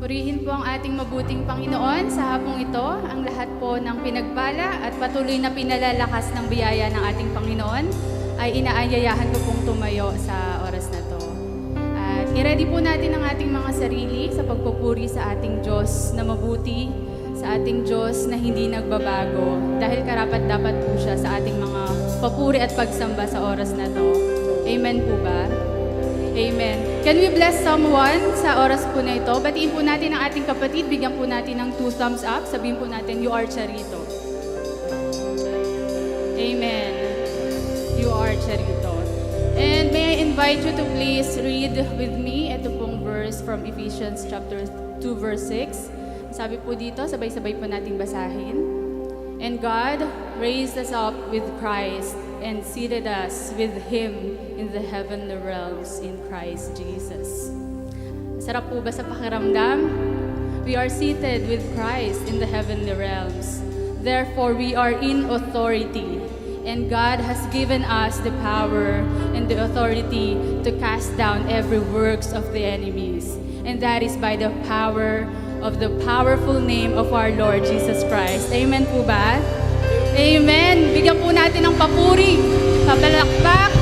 Purihin po ang ating mabuting Panginoon sa hapong ito, ang lahat po ng pinagbala at patuloy na pinalalakas ng biyaya ng ating Panginoon ay inaanyayahan ko pong tumayo sa oras na to. At i-ready po natin ang ating mga sarili sa pagpupuri sa ating Diyos na mabuti, sa ating Diyos na hindi nagbabago, dahil karapat-dapat po siya sa ating mga papuri at pagsamba sa oras na to. Amen po ba? Amen. Can we bless someone sa oras po na ito? Batiin po natin ang ating kapatid, bigyan po natin ng 2 thumbs up, sabihin po natin, you are Charito. Amen. You are Charito. And may I invite you to please read with me ito pong verse from Ephesians chapter 2 verse 6. Sabi po dito, sabay-sabay po nating basahin. And God raised us up with Christ and seated us with Him in the heavenly realms in Christ Jesus. Sarap po ba sa pakiramdam? We are seated with Christ in the heavenly realms. Therefore, we are in authority. And God has given us the power and the authority to cast down every works of the enemies. And that is by the power of the powerful name of our Lord Jesus Christ. Amen po ba? Amen! Bigyan po natin ng papuri, papalakpak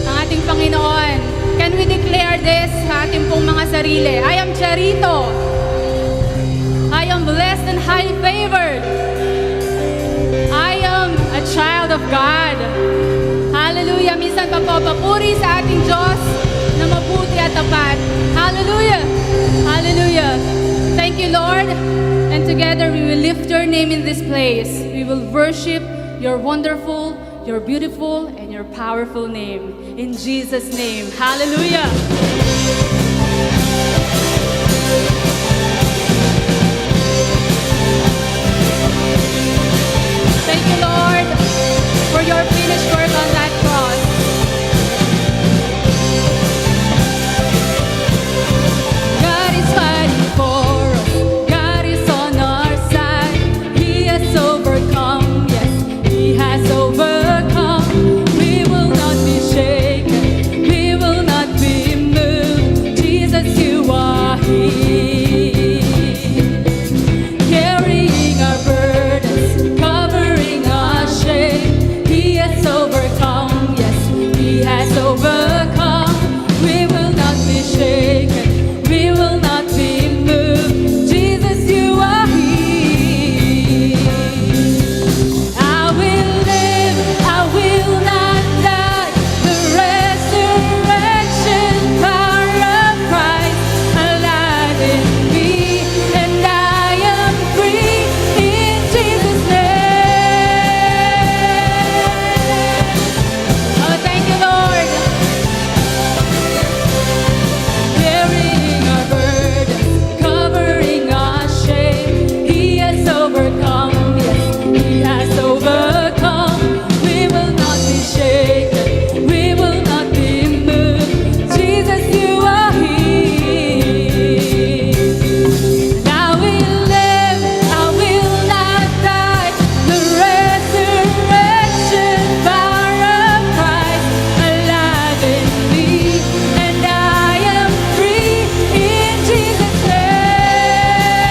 ang ating Panginoon. Can we declare this sa ating pong mga sarili? I am Charito. I am blessed and highly favored. I am a child of God. Hallelujah! Minsan pa po, papuri sa ating Diyos na mabuti at tapat. Hallelujah! Hallelujah! Thank you, Lord. And together we will lift your name in this place. We will worship your wonderful, your beautiful, and your powerful name. In Jesus' name. Hallelujah. Thank you, Lord, for your finished work on that cross. God is fighting for us. God is on our side. He has overcome. Yes, He has overcome. We will not be shaken. We will not be moved. Jesus, you are here. Carrying our burdens, covering our shame. He has overcome. Yes, He has overcome. We will not be shaken. We will not be moved. Jesus, you are here. I will live, I will not die. The resurrection power of Christ alive in me, and I am free in Jesus' name. Oh, thank you, Lord. Carrying our burdens, covering our shame. He has overcome. Yes, He has overcome. We will not be shaken. We will not be moved. Jesus, you are here. And I will live, I will not die. The resurrection power of Christ alive in me, and I am free in Jesus' name.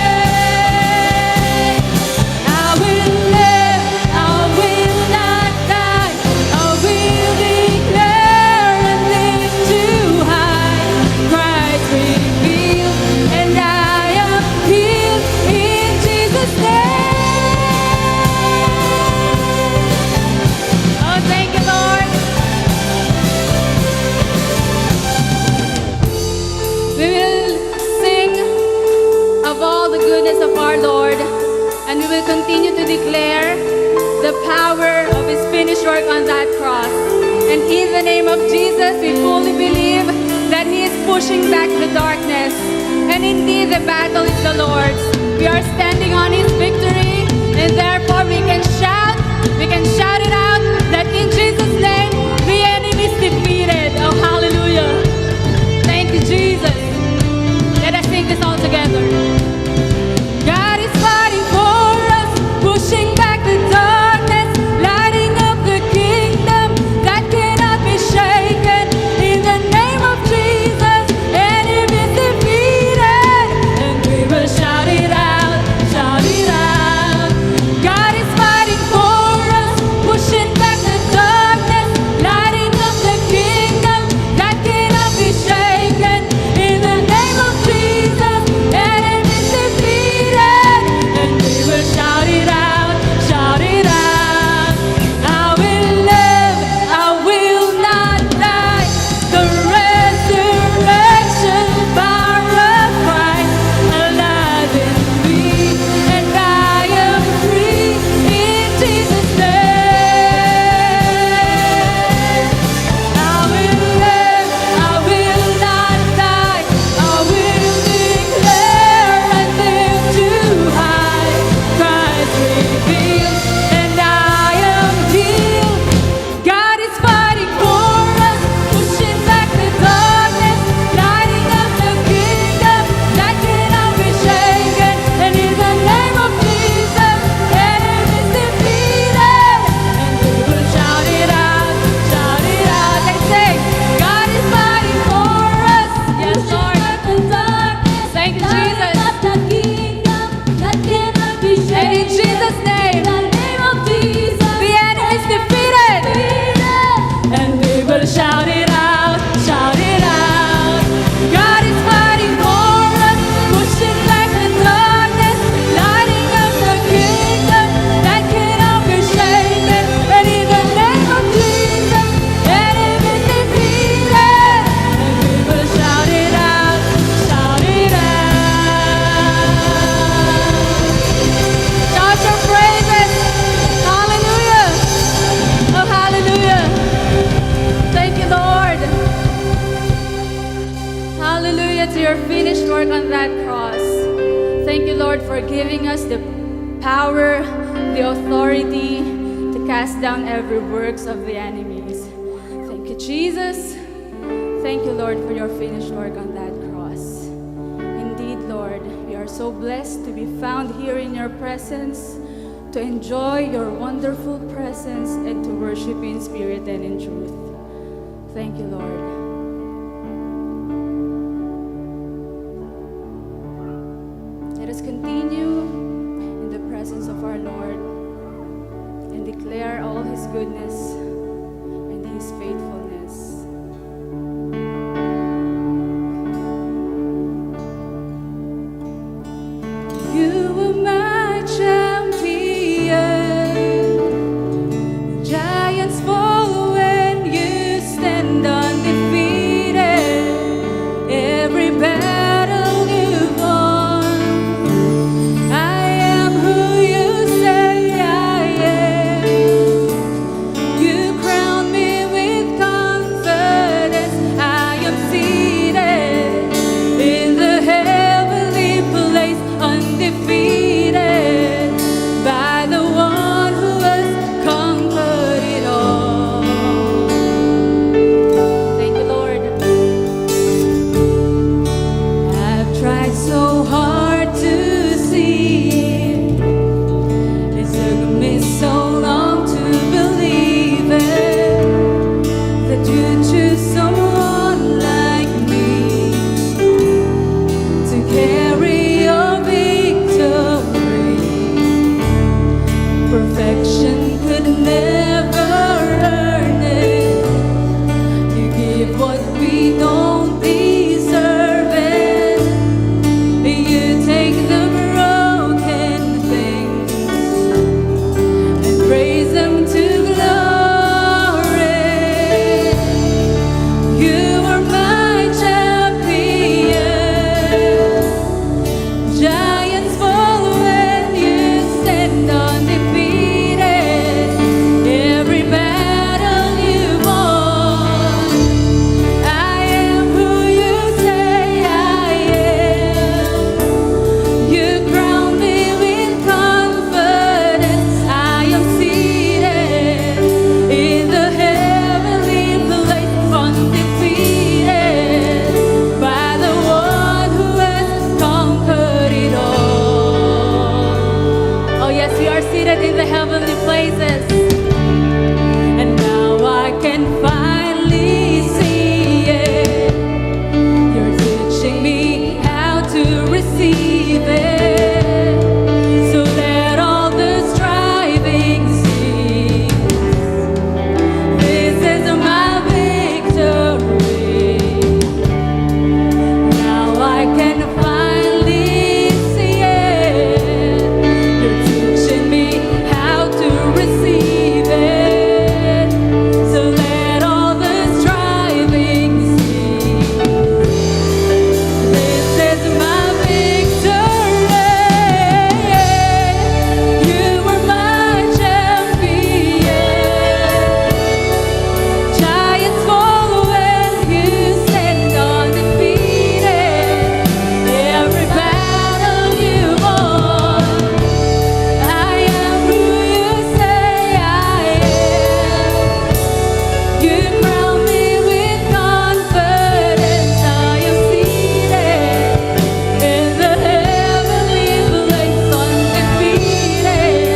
I will live, I will not die. I will declare and live too high. Christ revealed, and I am healed in Jesus' name. Oh, thank you, Lord. We will sing of all the goodness of our Lord, and we will continue to declare the power of His finished work on that cross. And in the name of Jesus, we fully believe that He is pushing back the darkness. And indeed, the battle is the Lord's. We are standing on His victory, and therefore we can shout it out that in Jesus' name, the enemy is defeated. Oh, hallelujah. Thank you, Jesus. Let us sing this all together. God is fighting for us, pushing back the darkness, lighting up the kingdom that cannot be shaken. In the name of Jesus, enemy is defeated. Thank you, Lord, for giving us the power, the authority to cast down every works of the enemies. Thank you, Jesus. Thank you, Lord, for your finished work on that cross. Indeed, Lord, we are so blessed to be found here in your presence, to enjoy your wonderful presence, and to worship you in spirit and in truth. Thank you, Lord. Let us continue in the presence of our Lord and declare all His goodness and His faithfulness. You were my champion. Giants fall when you stand undefeated. Every battle you've won. I am who you say I am. You crown me with confidence. I am seated in the heavenly place, undefeated by the one who has conquered it all. Thank you, Lord. I've tried so hard to see it. It took me so long to believe it, that you choose someone like me to carry your victory. Perfection could never earn it. You give what we don't deserve it. You take the broken things and raise them to glory. You are my champion. Giants fall when you stand undefeated. Every battle you won. I am who you say I am. You crown me with confidence. I am seated in the heavenly place, undefeated by the one who has conquered it all. Oh yes, we are seated in the heavenly places. And now I can finally see it. You're teaching me how to receive it, so let all the striving cease. This is my victory. Now I can finally see it. You're teaching me how to receive it, so let all the striving cease. This is my victory. You are my champion. Giants fall when you stand undefeated. Every battle you won. I am who you say I am. You crown me with confidence. I am seated in the heavenly place, undefeated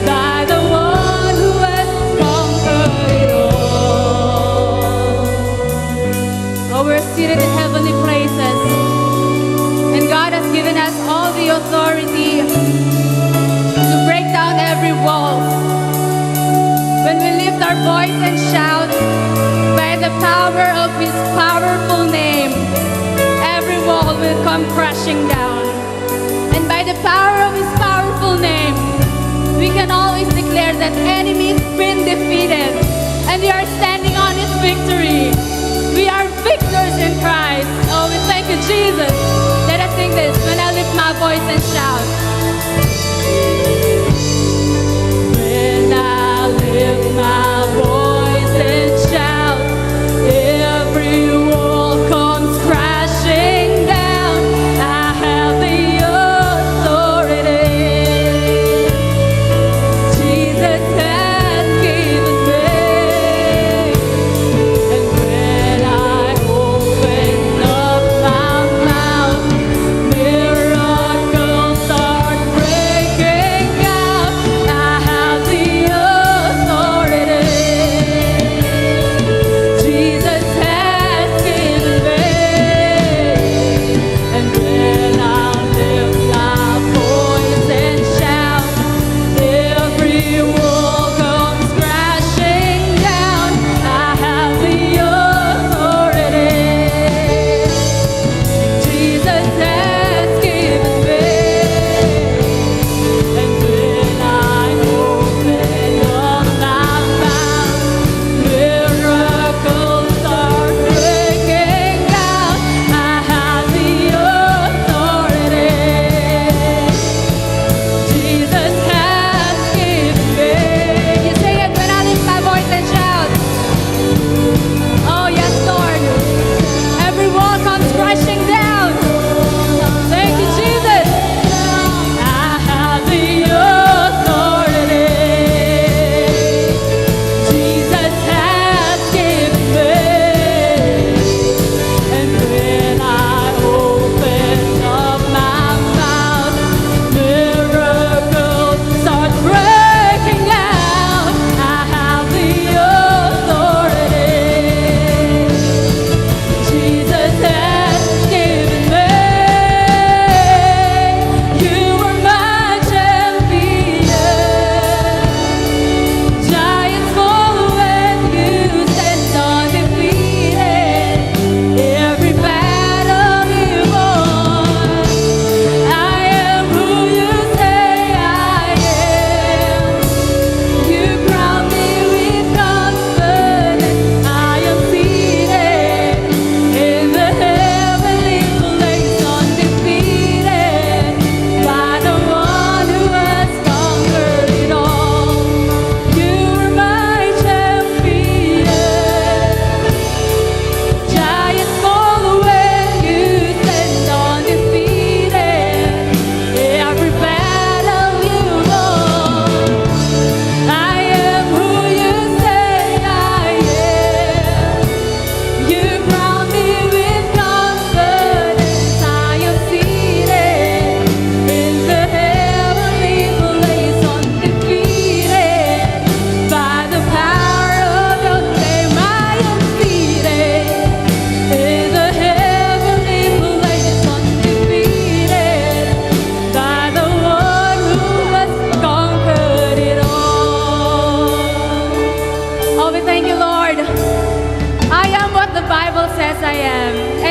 by the one who has conquered it all. Oh, we're seated in heavenly places, and God has given us all the authority to break down every wall. When we lift our voice and shout by the power of His powerful name, every wall will come crashing down. And by the power of His powerful name, we can always declare that enemies been defeated, and we are standing on His victory. We are victors in Christ. Oh, we thank you, Jesus. Let us sing this when I lift my voice and shout. When I lift my voice and shout, every wall comes crashing down. I have the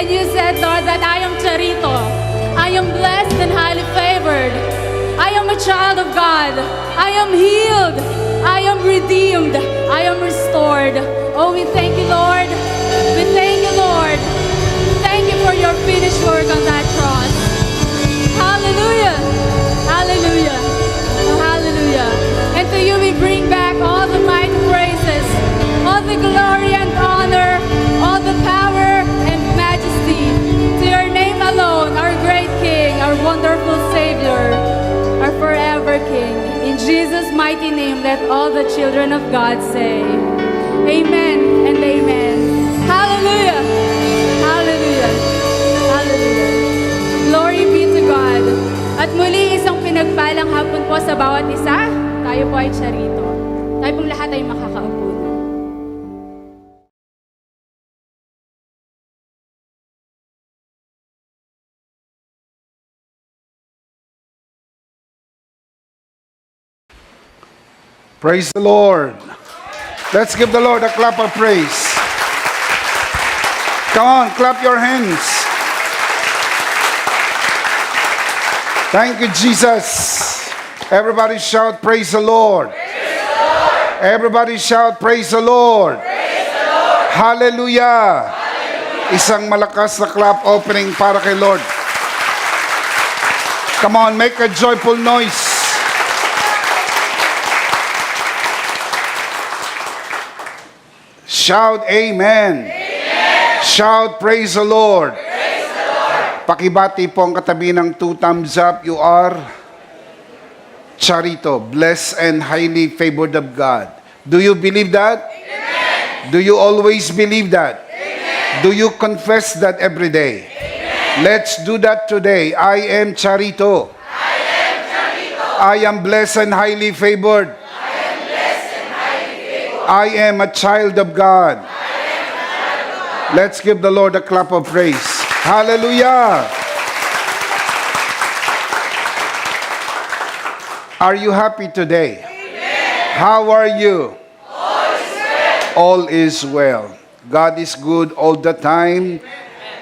And you said, Lord, that I am Charito. I am blessed and highly favored. I am a child of God. I am healed. I am redeemed. I am restored. Oh, we thank you, Lord. We thank you, Lord. Thank you for your finished work on that cross. Hallelujah. Hallelujah. Oh, hallelujah. And to you we bring back all the mighty praises, all the glory and honor, all the power and majesty. To your name alone, our great King, our wonderful Savior, our forever King. In Jesus' mighty name, let all the children of God say, Amen and Amen. Hallelujah! Hallelujah! Hallelujah! Glory be to God. At muli, isang pinagpalang hapon po sa bawat isa. Tayo po ay Charito. Tayo pong lahat ay makakaupo na. Praise the Lord. Let's give the Lord a clap of praise. Come on, clap your hands. Thank you, Jesus. Everybody shout, praise the Lord. Praise the Lord. Everybody shout, praise the Lord. Praise the Lord. Hallelujah. Hallelujah. Isang malakas na clap opening para kay Lord. Come on, make a joyful noise. Shout amen. Amen. Shout praise the Lord. Praise the Lord. Pakibati po ang katabi ng 2 thumbs up. You are Charito, blessed and highly favored of God. Do you believe that? Amen. Do you always believe that? Amen. Do you confess that every day? Amen. Let's do that today. I am Charito. I am Charito. I am blessed and highly favored. I am a child of God. Let's give the Lord a clap of praise. Hallelujah. Are you happy today? Amen. How are you? All is well. All is well. God is good all the time,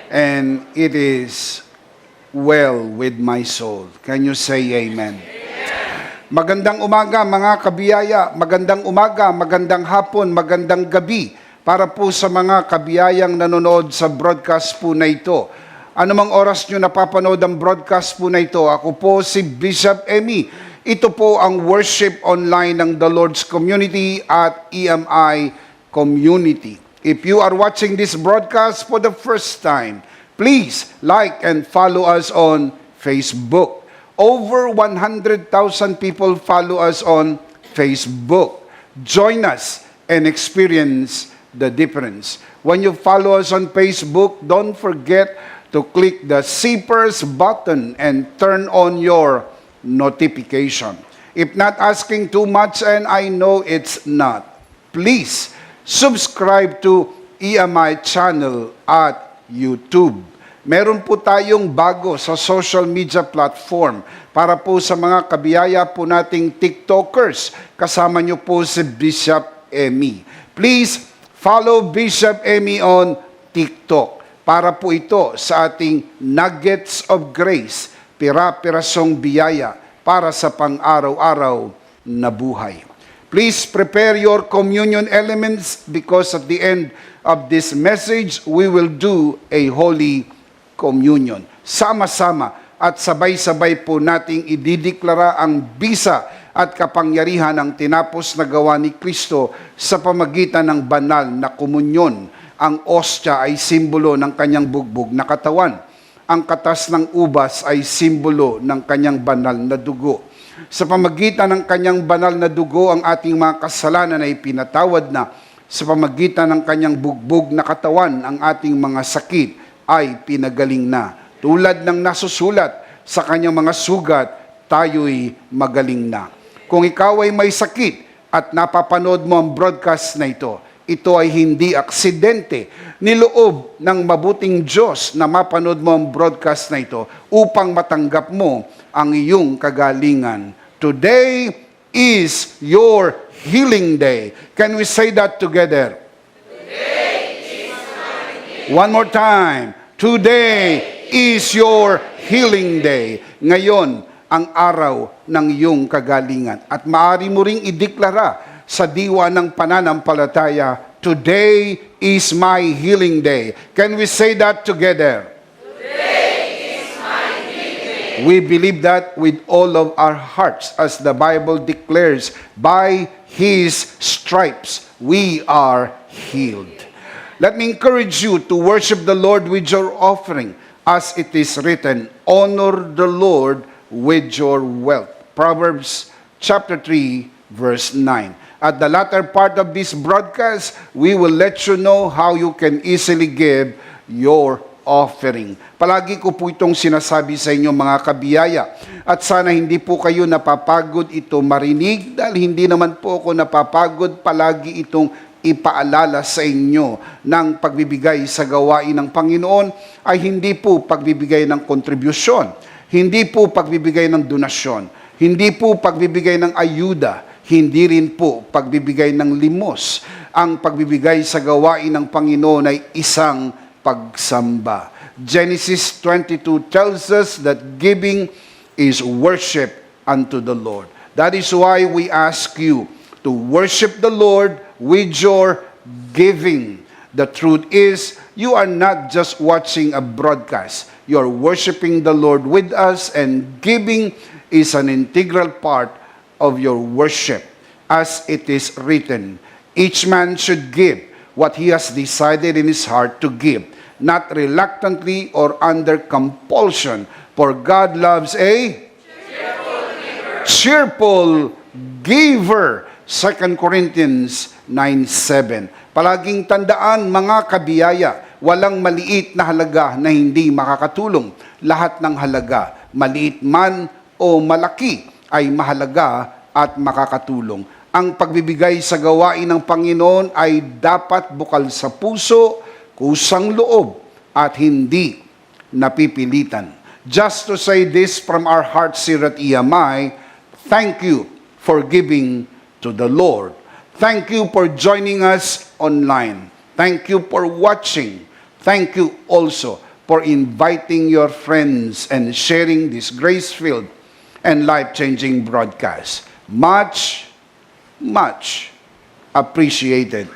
and it is well with my soul. Can you say amen? Magandang umaga mga kabiyaya, magandang umaga, magandang hapon, magandang gabi para po sa mga kabiyayang nanonood sa broadcast po na ito. Anumang oras nyo napapanood ang broadcast po na ito, ako po si Bishop Emmy. Ito po ang worship online ng The Lord's Community at EMI Community. If you are watching this broadcast for the first time, please like and follow us on Facebook. Over 100,000 people follow us on Facebook. Join us and experience the difference. When you follow us on Facebook, don't forget to click the Seepers button and turn on your notification. If not asking too much, and I know it's not, please subscribe to EMI channel at YouTube. Meron po tayong bago sa social media platform para po sa mga kabiyaya po nating TikTokers. Kasama nyo po si Bishop Emmy. Please follow Bishop Emmy on TikTok para po ito sa ating nuggets of grace, pira-pirasong biyaya para sa pang-araw-araw na buhay. Please prepare your communion elements because at the end of this message, we will do a Holy Communion. Sama-sama at sabay-sabay po nating idideklara ang bisa at kapangyarihan ng tinapos na gawa ni Kristo sa pamagitan ng banal na komunyon. Ang ostya ay simbolo ng kanyang bugbog na katawan. Ang katas ng ubas ay simbolo ng kanyang banal na dugo. Sa pamagitan ng kanyang banal na dugo, ang ating mga kasalanan ay pinatawad na. Sa pamagitan ng kanyang bugbog na katawan, ang ating mga sakit ay pinagaling na. Tulad ng nasusulat sa kanyang mga sugat, tayo'y magaling na. Kung ikaw ay may sakit at napapanood mo ang broadcast na ito ay hindi aksidente. Niloob ng mabuting Diyos na mapanood mo ang broadcast na ito upang matanggap mo ang iyong kagalingan. Today is your healing day. Can we say that together? Today is my day. One more time. Today is your healing day. Ngayon, ang araw ng iyong kagalingan. At maaari mo ring ideklara sa diwa ng pananampalataya, today is my healing day. Can we say that together? We believe that with all of our hearts, as the Bible declares, by His stripes we are healed. Let me encourage you to worship the Lord with your offering, as it is written, honor the Lord with your wealth. Proverbs chapter 3, verse 9. At the latter part of this broadcast, we will let you know how you can easily give your offering. Palagi ko po itong sinasabi sa inyo mga kabiyaya. At sana hindi po kayo napapagod ito marinig dahil hindi naman po ako napapagod palagi itong ipaalala sa inyo ng pagbibigay sa gawain ng Panginoon ay hindi po pagbibigay ng kontribusyon, hindi po pagbibigay ng donasyon, hindi po pagbibigay ng ayuda, hindi rin po pagbibigay ng limos. Ang pagbibigay sa gawain ng Panginoon ay isang pagsamba. Genesis 22 tells us that giving is worship unto the Lord. That is why we ask you to worship the Lord with your giving. The truth is, you are not just watching a broadcast. You are worshiping the Lord with us, and giving is an integral part of your worship. As it is written, each man should give what he has decided in his heart to give, not reluctantly or under compulsion, for God loves a cheerful giver. 2 Corinthians 9:7. Palaging tandaan mga kabiyaya, walang maliit na halaga na hindi makakatulong. Lahat ng halaga, maliit man o malaki, ay mahalaga at makakatulong. Ang pagbibigay sa gawain ng Panginoon ay dapat bukal sa puso, kusang loob, at hindi napipilitan. Just to say this from our hearts here at EMI, thank you for giving to the Lord. Thank you for joining us online. Thank you for watching. Thank you also for inviting your friends and sharing this grace-filled and life-changing broadcast. Much, much appreciated.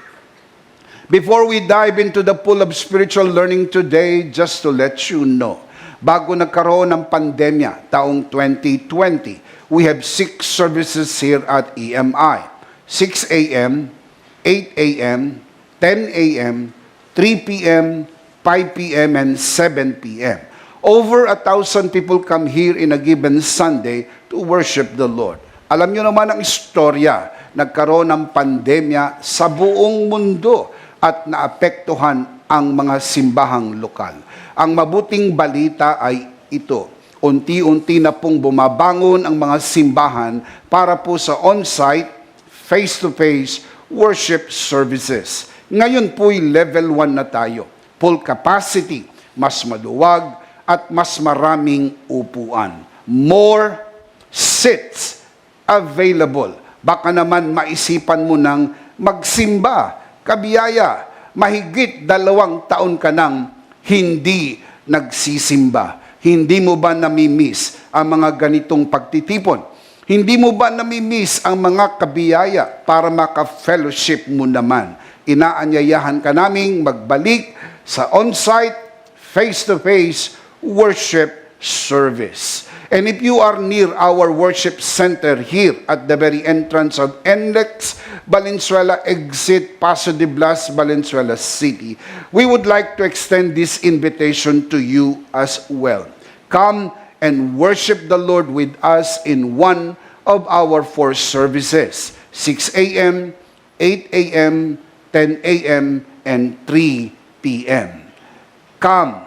Before we dive into the pool of spiritual learning today, just to let you know, bago nagkaroon ng pandemya taong 2020, we have 6 services here at EMI. 6 a.m., 8 a.m., 10 a.m., 3 p.m., 5 p.m., and 7 p.m. Over 1,000 people come here in a given Sunday to worship the Lord. Alam nyo naman ang istorya, nagkaroon ng pandemya sa buong mundo at naapektuhan ang mga simbahang lokal. Ang mabuting balita ay ito. Unti-unti na pong bumabangon ang mga simbahan para po sa on-site, face-to-face worship services. Ngayon po'y level 1 na tayo. Full capacity, mas maluwag, at mas maraming upuan. More seats available. Baka naman maisipan mo ng magsimba, kabiyaya, mahigit 2 taon ka nang hindi nagsisimba. Hindi mo ba namimiss ang mga ganitong pagtitipon? Hindi mo ba namimiss ang mga kabiyaya para maka-fellowship mo naman? Inaanyayahan ka naming magbalik sa on-site, face-to-face worship service. And if you are near our worship center here at the very entrance of NLEX, Valenzuela Exit, Paso de Blas, Valenzuela City, we would like to extend this invitation to you as well. Come and worship the Lord with us in one of our 4 services, 6 a.m., 8 a.m., 10 a.m., and 3 p.m. Come,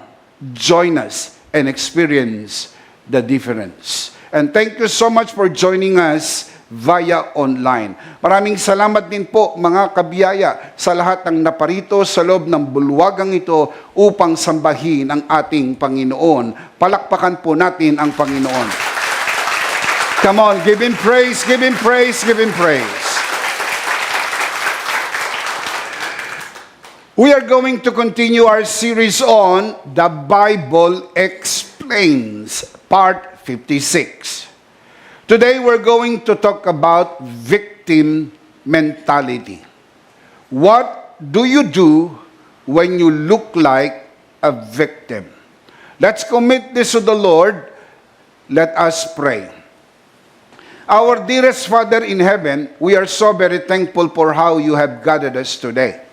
join us, and experience the difference. And thank you so much for joining us via online. Maraming salamat din po mga kabiyaya sa lahat ng naparito sa loob ng bulwagang ito upang sambahin ang ating Panginoon. Palakpakan po natin ang Panginoon. Come on, give Him praise, give Him praise, give Him praise. We are going to continue our series on The Bible Explains, Part 56. Today we're going to talk about victim mentality. What do you do when you look like a victim? Let's commit this to the Lord. Let us pray. Our dearest Father in heaven, we are so very thankful for how you have gathered us today.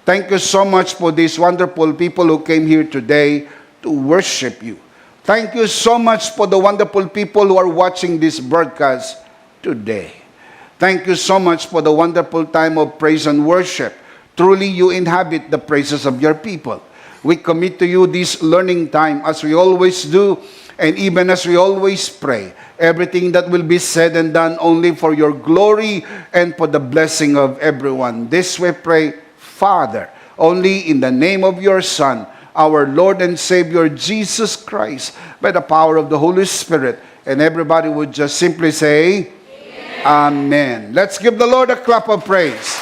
Thank you so much for these wonderful people who came here today to worship you. Thank you so much for the wonderful people who are watching this broadcast today. Thank you so much for the wonderful time of praise and worship. Truly, you inhabit the praises of your people. We commit to you this learning time as we always do, and even as we always pray. Everything that will be said and done only for your glory and for the blessing of everyone. This we pray, Father, only in the name of your Son, our Lord and Savior, Jesus Christ, by the power of the Holy Spirit. And everybody would just simply say, Amen. Let's give the Lord a clap of praise.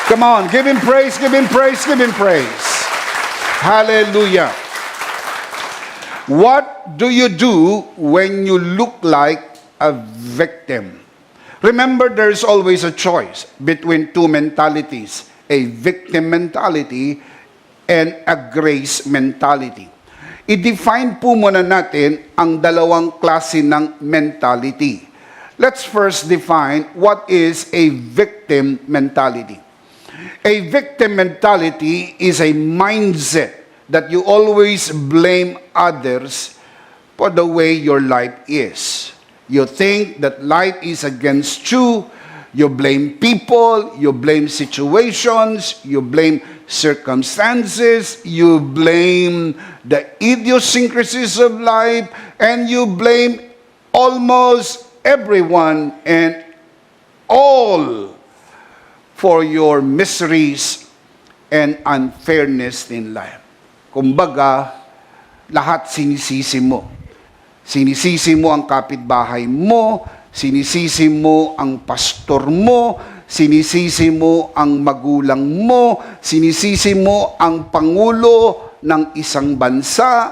Come on, give Him praise, give Him praise, give Him praise. Hallelujah. What do you do when you look like a victim? Remember, there's always a choice between two mentalities, a victim mentality and a grace mentality. I-define po muna natin ang dalawang klase ng mentality. Let's first define what is a victim mentality. A victim mentality is a mindset that you always blame others for the way your life is. You think that life is against you. You blame people. You blame situations. You blame circumstances. You blame the idiosyncrasies of life. And you blame almost everyone and all for your miseries and unfairness in life. Kumbaga, lahat sinisisi mo. Sinisisi mo ang kapitbahay mo, sinisisi mo ang pastor mo, sinisisi mo ang magulang mo, sinisisi mo ang pangulo ng isang bansa,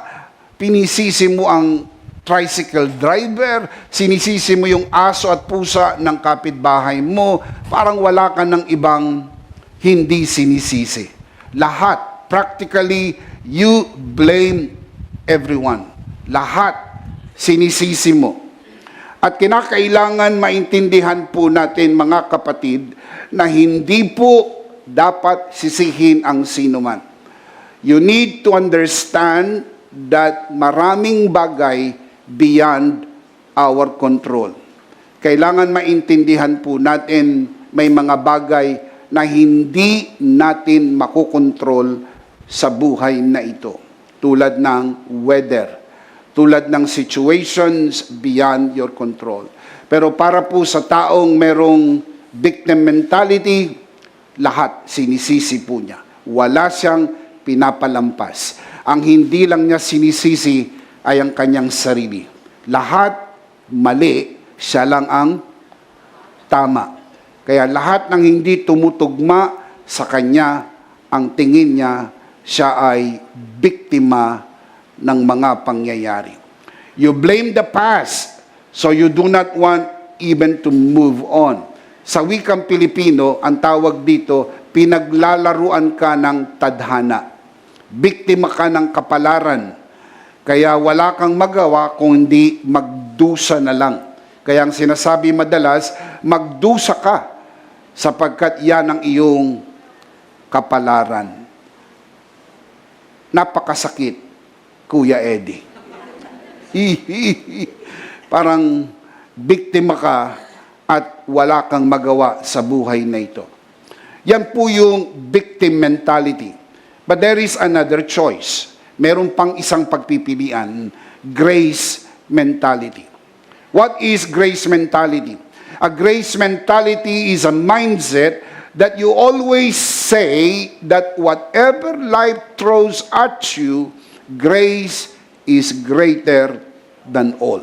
pinisisi mo ang tricycle driver, sinisisi mo yung aso at pusa ng kapitbahay mo, parang wala ka ng ibang hindi sinisisi. Lahat, practically, you blame everyone. Lahat sinisisi mo. At kinakailangan maintindihan po natin, mga kapatid, na hindi po dapat sisihin ang sinuman. You need to understand that maraming bagay beyond our control. Kailangan maintindihan po natin may mga bagay na hindi natin makukontrol sa buhay na ito. Tulad ng weather, tulad ng situations beyond your control. Pero para po sa taong merong victim mentality, lahat sinisisi po niya. Wala siyang pinapalampas. Ang hindi lang niya sinisisi ay ang kanyang sarili. Lahat mali, siya lang ang tama. Kaya lahat ng hindi tumutugma sa kanya, ang tingin niya, siya ay biktima ng mga pangyayari. You blame the past, so you do not want even to move on. Sa wikang Pilipino, ang tawag dito, pinaglalaruan ka ng tadhana. Biktima ka ng kapalaran. Kaya wala kang magawa kung hindi magdusa na lang. Kaya ang sinasabi madalas, magdusa ka sapagkat yan ang iyong kapalaran. Napakasakit, Kuya Eddie. Parang biktima ka at wala kang magawa sa buhay na ito. Yan po yung victim mentality. But there is another choice. Meron pang isang pagpipilian, grace mentality. What is grace mentality? A grace mentality is a mindset that you always say that whatever life throws at you, grace is greater than all.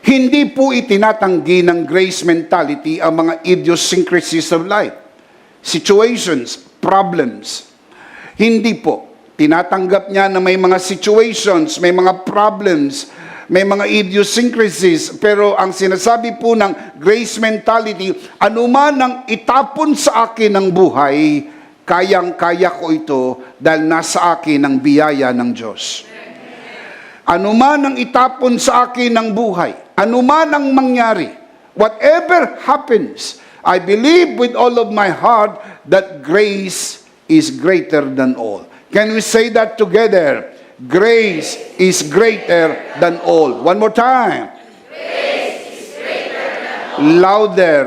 Hindi po itinatanggi ng grace mentality ang mga idiosyncrasies of life. Situations, problems. Hindi po. Tinatanggap niya na may mga situations, may mga problems, may mga idiosyncrasies, pero ang sinasabi po ng grace mentality, anuman ang itapon sa akin ng buhay, kayang-kaya ko ito dahil nasa akin ang biyaya ng Diyos. Anuman ang itapon sa akin ng buhay, anuman ang mangyari, whatever happens, I believe with all of my heart that grace is greater than all. Can we say that together? Grace is greater than all. One more time. Grace is greater than all. Louder.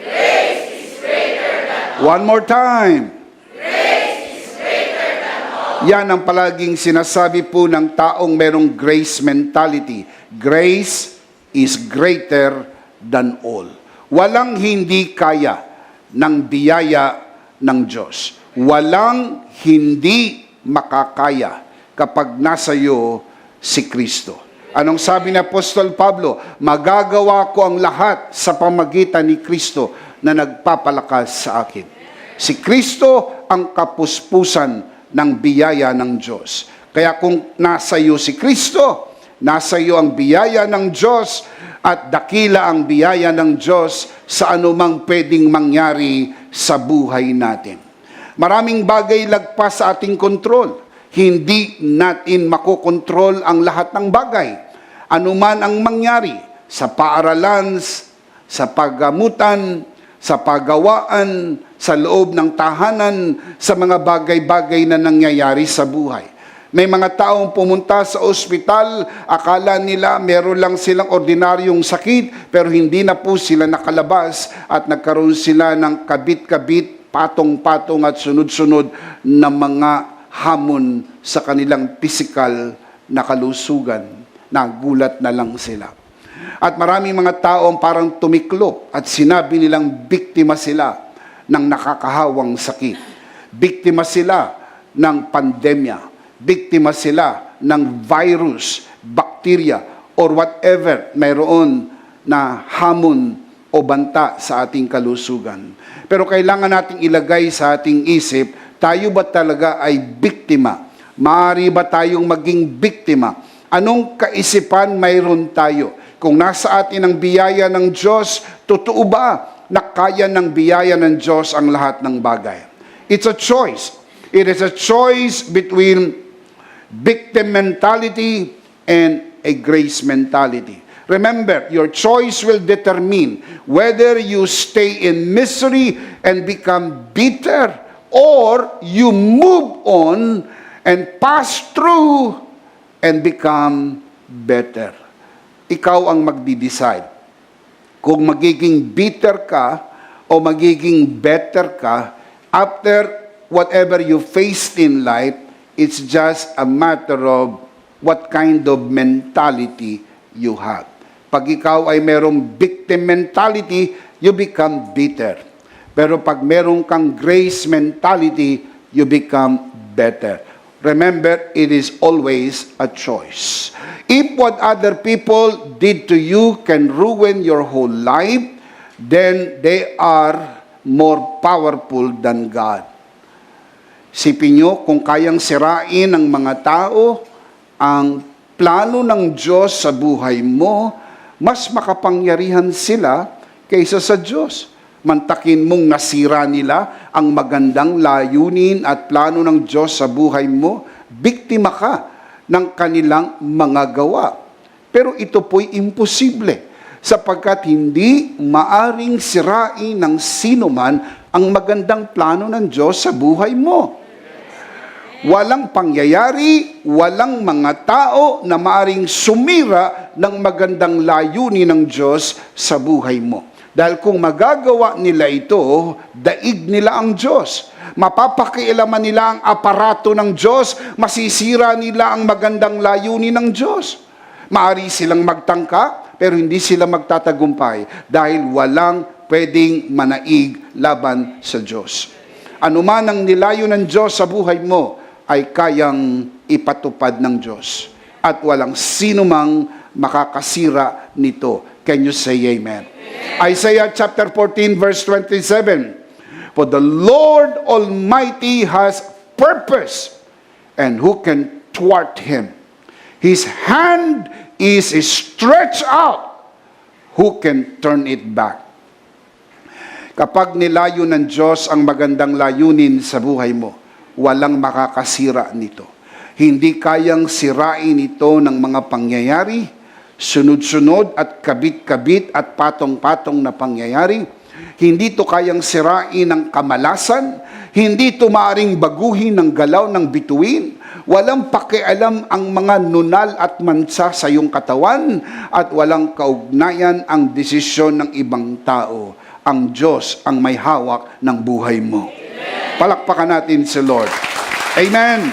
Grace is greater than all. One more time. Grace is greater than all. Yan ang palaging sinasabi po ng taong merong grace mentality. Grace is greater than all. Walang hindi kaya ng biyaya ng Diyos. Walang hindi makakaya kapag nasa iyo si Kristo. Anong sabi ni Apostol Pablo? Magagawa ko ang lahat sa pamagitan ni Kristo na nagpapalakas sa akin. Si Kristo ang kapuspusan ng biyaya ng Diyos. Kaya kung nasa iyo si Kristo, nasa iyo ang biyaya ng Diyos at dakila ang biyaya ng Diyos sa anumang pwedeng mangyari sa buhay natin. Maraming bagay lagpas sa ating kontrol. Hindi natin makokontrol ang lahat ng bagay. Anuman ang mangyari sa paaralan, sa paggamutan, sa paggawaan, sa loob ng tahanan, sa mga bagay-bagay na nangyayari sa buhay. May mga taong pumunta sa ospital, akala nila meron lang silang ordinaryong sakit, pero hindi na po sila nakalabas at nagkaroon sila ng kabit-kabit, patong-patong at sunod-sunod na mga hamon sa kanilang physical na kalusugan. Nagulat na lang sila. At maraming mga taong parang tumiklop at sinabi nilang biktima sila ng nakakahawang sakit. Biktima sila ng pandemya. Biktima sila ng virus, bacteria, or whatever mayroon na hamon o banta sa ating kalusugan. Pero kailangan nating ilagay sa ating isip, tayo ba talaga ay biktima? Maaari ba tayong maging biktima? Anong kaisipan mayroon tayo? Kung nasa atin ang biyaya ng Diyos, totoo ba na kaya ng biyaya ng Diyos ang lahat ng bagay? It's a choice. It is a choice between victim mentality and a grace mentality. Remember, your choice will determine whether you stay in misery and become bitter or you move on and pass through and become better. Ikaw ang magdi-decide. Kung magiging bitter ka o magiging better ka, after whatever you faced in life, it's just a matter of what kind of mentality you have. Pag ikaw ay merong victim mentality, you become bitter. Pero pag meron kang grace mentality, you become better. Remember, it is always a choice. If what other people did to you can ruin your whole life, then they are more powerful than God. Sipin nyo, kung kayang sirain ng mga tao ang plano ng Diyos sa buhay mo, mas makapangyarihan sila kaysa sa Diyos. Mantakin mong nasira nila ang magandang layunin at plano ng Diyos sa buhay mo, biktima ka ng kanilang mga gawa. Pero ito po'y imposible sapagkat hindi maaring sirain ng sino man ang magandang plano ng Diyos sa buhay mo. Walang pangyayari, walang mga tao na maaring sumira ng magandang layunin ng Diyos sa buhay mo. Dahil kung magagawa nila ito, daig nila ang Diyos. Mapapakialaman nila ang aparato ng Diyos, masisira nila ang magandang layunin ng Diyos. Maari silang magtangka, pero hindi sila magtatagumpay dahil walang pwedeng manaig laban sa Diyos. Anuman ang nilayo ng Diyos sa buhay mo, ay kayang ipatupad ng Diyos. At walang sino mang makakasira nito. Can you say amen? Isaiah chapter 14 verse 27. For the Lord Almighty has purpose, and who can thwart him? His hand is stretched out, who can turn it back? Kapag nilayo ng Diyos ang magandang layunin sa buhay mo, walang makakasira nito. Hindi kayang sirain ito ng mga pangyayari, sunod-sunod at kabit-kabit at patong-patong na pangyayari. Hindi ito kayang sirain ng kamalasan, hindi ito maaaring baguhin ng galaw ng bituin. Walang pakialam ang mga nunal at mansa sa iyong katawan at walang kaugnayan ang desisyon ng ibang tao. Ang Diyos ang may hawak ng buhay mo. Amen. Palakpakan natin si Lord. Amen.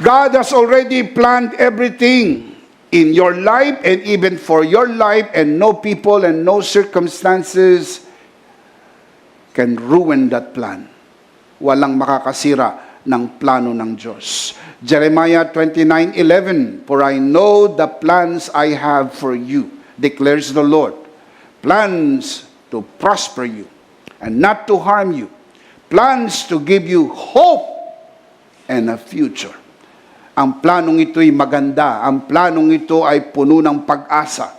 God has already planned everything in your life and even for your life, and no people and no circumstances can ruin that plan. Walang makakasira ng plano ng Diyos. Jeremiah 29:11, For I know the plans I have for you, declares the Lord. Plans to prosper you and not to harm you. Plans to give you hope and a future. Ang planong ito'y maganda. Ang planong ito ay puno ng pag-asa.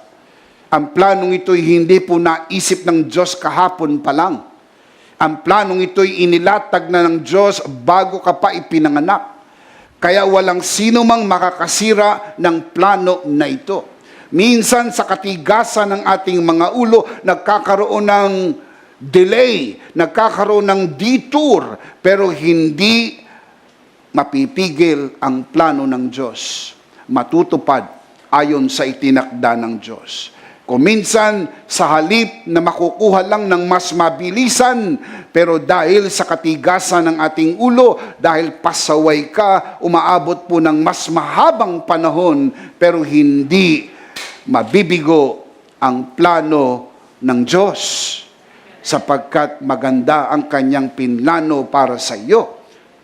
Ang planong ito'y hindi po naisip ng Diyos kahapon pa lang. Ang planong ito'y inilatag na ng Diyos bago ka pa ipinanganak. Kaya walang sino mang makakasira ng plano na ito. Minsan sa katigasan ng ating mga ulo, nagkakaroon ng delay, nagkakaroon ng detour, pero hindi mapipigil ang plano ng Diyos. Matutupad ayon sa itinakda ng Diyos. Kung minsan, sa halip na makukuha lang ng mas mabilisan, pero dahil sa katigasan ng ating ulo, dahil pasaway ka, umaabot po ng mas mahabang panahon, pero hindi mabibigo ang plano ng Diyos, sapagkat maganda ang kanyang pinlano para sa iyo.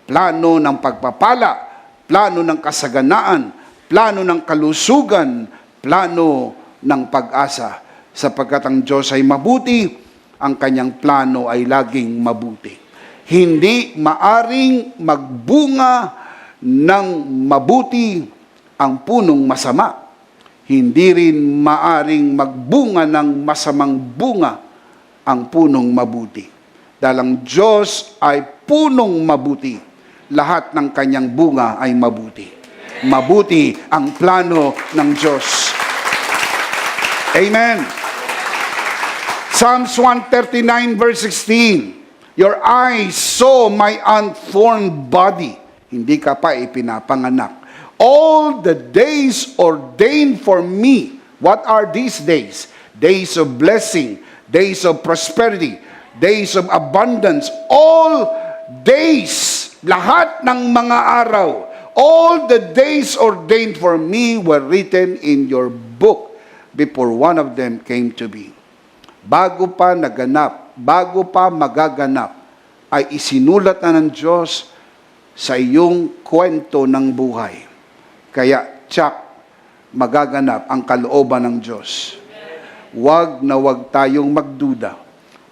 Plano ng pagpapala, plano ng kasaganaan, plano ng kalusugan, plano ng pag-asa. Sapagkat ang Diyos ay mabuti, ang kanyang plano ay laging mabuti. Hindi maaring magbunga ng mabuti ang punong masama. Hindi rin maaring magbunga ng masamang bunga ang punong mabuti. Dahil ang Diyos ay punong mabuti. Lahat ng kanyang bunga ay mabuti. Mabuti ang plano ng Diyos. Amen. Psalms 139 verse 16. Your eyes saw my unformed body. Hindi ka pa ipinapanganak. All the days ordained for me. What are these days? Days of blessing, days of prosperity, days of abundance. All days, lahat ng mga araw, all the days ordained for me were written in your book before one of them came to be. Bago pa naganap, bago pa magaganap, ay isinulat na ng Diyos sa iyong kwento ng buhay. Kaya, tsak, magaganap ang kalooban ng Diyos. Huwag na huwag tayong magduda.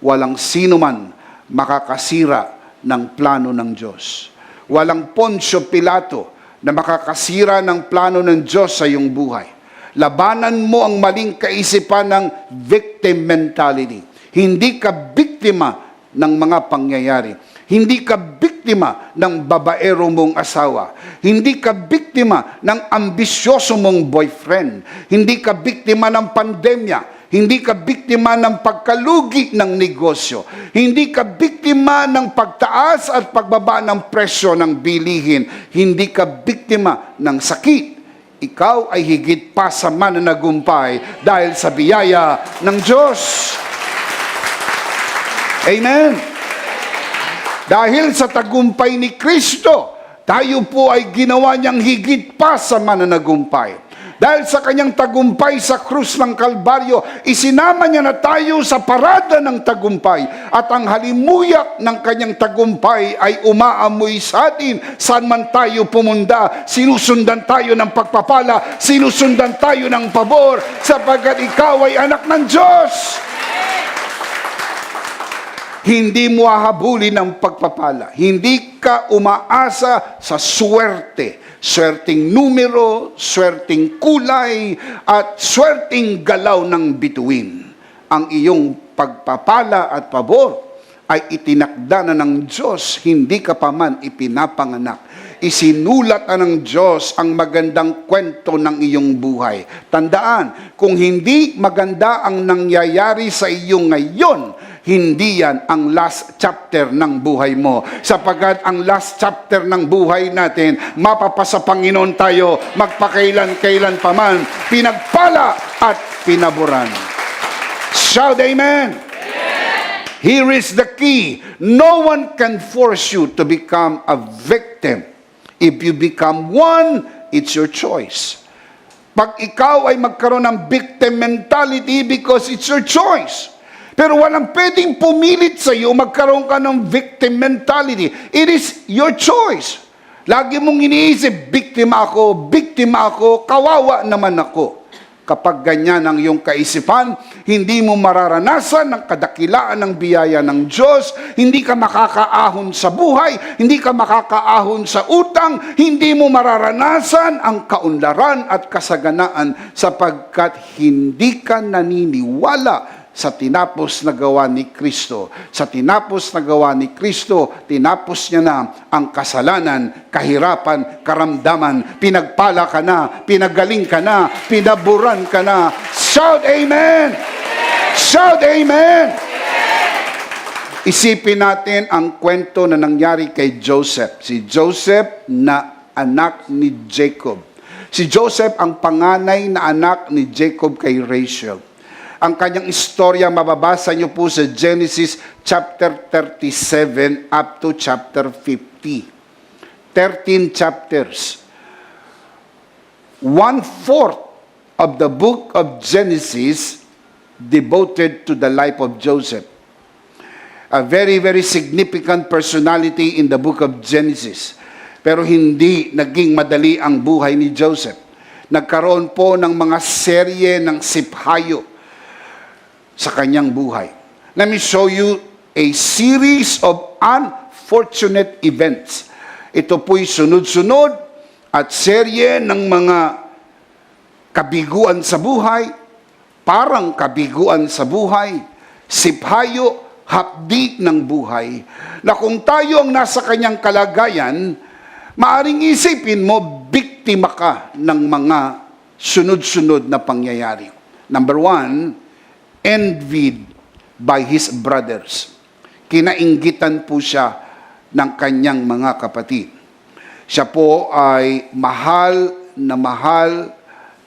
Walang sino man makakasira ng plano ng Diyos. Walang Poncio Pilato na makakasira ng plano ng Diyos sa iyong buhay. Labanan mo ang maling kaisipan ng victim mentality. Hindi ka biktima ng mga pangyayari. Hindi ka biktima ng babaero mong asawa. Hindi ka biktima ng ambisyoso mong boyfriend. Hindi ka biktima ng pandemya. Hindi ka biktima ng pagkalugi ng negosyo. Hindi ka biktima ng pagtaas at pagbaba ng presyo ng bilihin. Hindi ka biktima ng sakit. Ikaw ay higit pa sa mananagumpay dahil sa biyaya ng Diyos. Amen. Dahil sa tagumpay ni Kristo, tayo po ay ginawa niyang higit pa sa mananagumpay. Dahil sa kanyang tagumpay sa krus ng Kalbaryo, isinama niya na tayo sa parada ng tagumpay. At ang halimuyak ng kanyang tagumpay ay umaamoy sa atin. Saan man tayo pumunta, sinusundan tayo ng pagpapala, sinusundan tayo ng pabor, sapagkat ikaw ay anak ng Diyos. Hindi mo hahabulin ang pagpapala. Hindi ka umaasa sa swerte. Swerteng numero, swerteng kulay, at swerteng galaw ng bituin. Ang iyong pagpapala at pabor ay itinakda na ng Diyos, hindi ka pa man ipinapanganak. Isinulat na ng Diyos ang magandang kwento ng iyong buhay. Tandaan, kung hindi maganda ang nangyayari sa iyo ngayon, hindi yan ang last chapter ng buhay mo. Sapagkat ang last chapter ng buhay natin, mapapasa Panginoon tayo, magpakailan-kailan pa man, pinagpala at pinaburan. Shout amen! Here is the key. No one can force you to become a victim. If you become one, it's your choice. Pag ikaw ay magkaroon ng victim mentality because it's your choice. Pero walang pwedeng pumilit sa iyo magkaroon ka ng victim mentality. It is your choice. Lagi mong iniisip, biktima ako, kawawa naman ako. Kapag ganyan ang iyong kaisipan, hindi mo mararanasan ang kadakilaan ng biyaya ng Diyos, hindi ka makakaahon sa buhay, hindi ka makakaahon sa utang, hindi mo mararanasan ang kaunlaran at kasaganaan sapagkat hindi ka naniniwala sa tinapos na gawa ni Kristo. Sa tinapos na gawa ni Kristo, tinapos niya na ang kasalanan, kahirapan, karamdaman, pinagpala ka na, pinagaling ka na, pinaburan ka na. Shout amen! Shout amen! Isipin natin ang kwento na nangyari kay Joseph. Si Joseph na anak ni Jacob. Si Joseph ang panganay na anak ni Jacob kay Rachel. Ang kanyang istorya mababasa niyo po sa Genesis chapter 37 up to chapter 50. 13 chapters. 1/4 of the book of Genesis devoted to the life of Joseph. A very, very significant personality in the book of Genesis. Pero hindi naging madali ang buhay ni Joseph. Nagkaroon po ng mga serye ng siphayo sa kanyang buhay. Let me show you a series of unfortunate events. Ito po'y sunod-sunod at serye ng mga kabiguan sa buhay, parang kabiguan sa buhay, siphayo, hapdi ng buhay, na kung tayo ang nasa kanyang kalagayan, maaring isipin mo, biktima ka ng mga sunod-sunod na pangyayari. Number 1, envied by his brothers. Kinainggitan po siya ng kanyang mga kapatid. Siya po ay mahal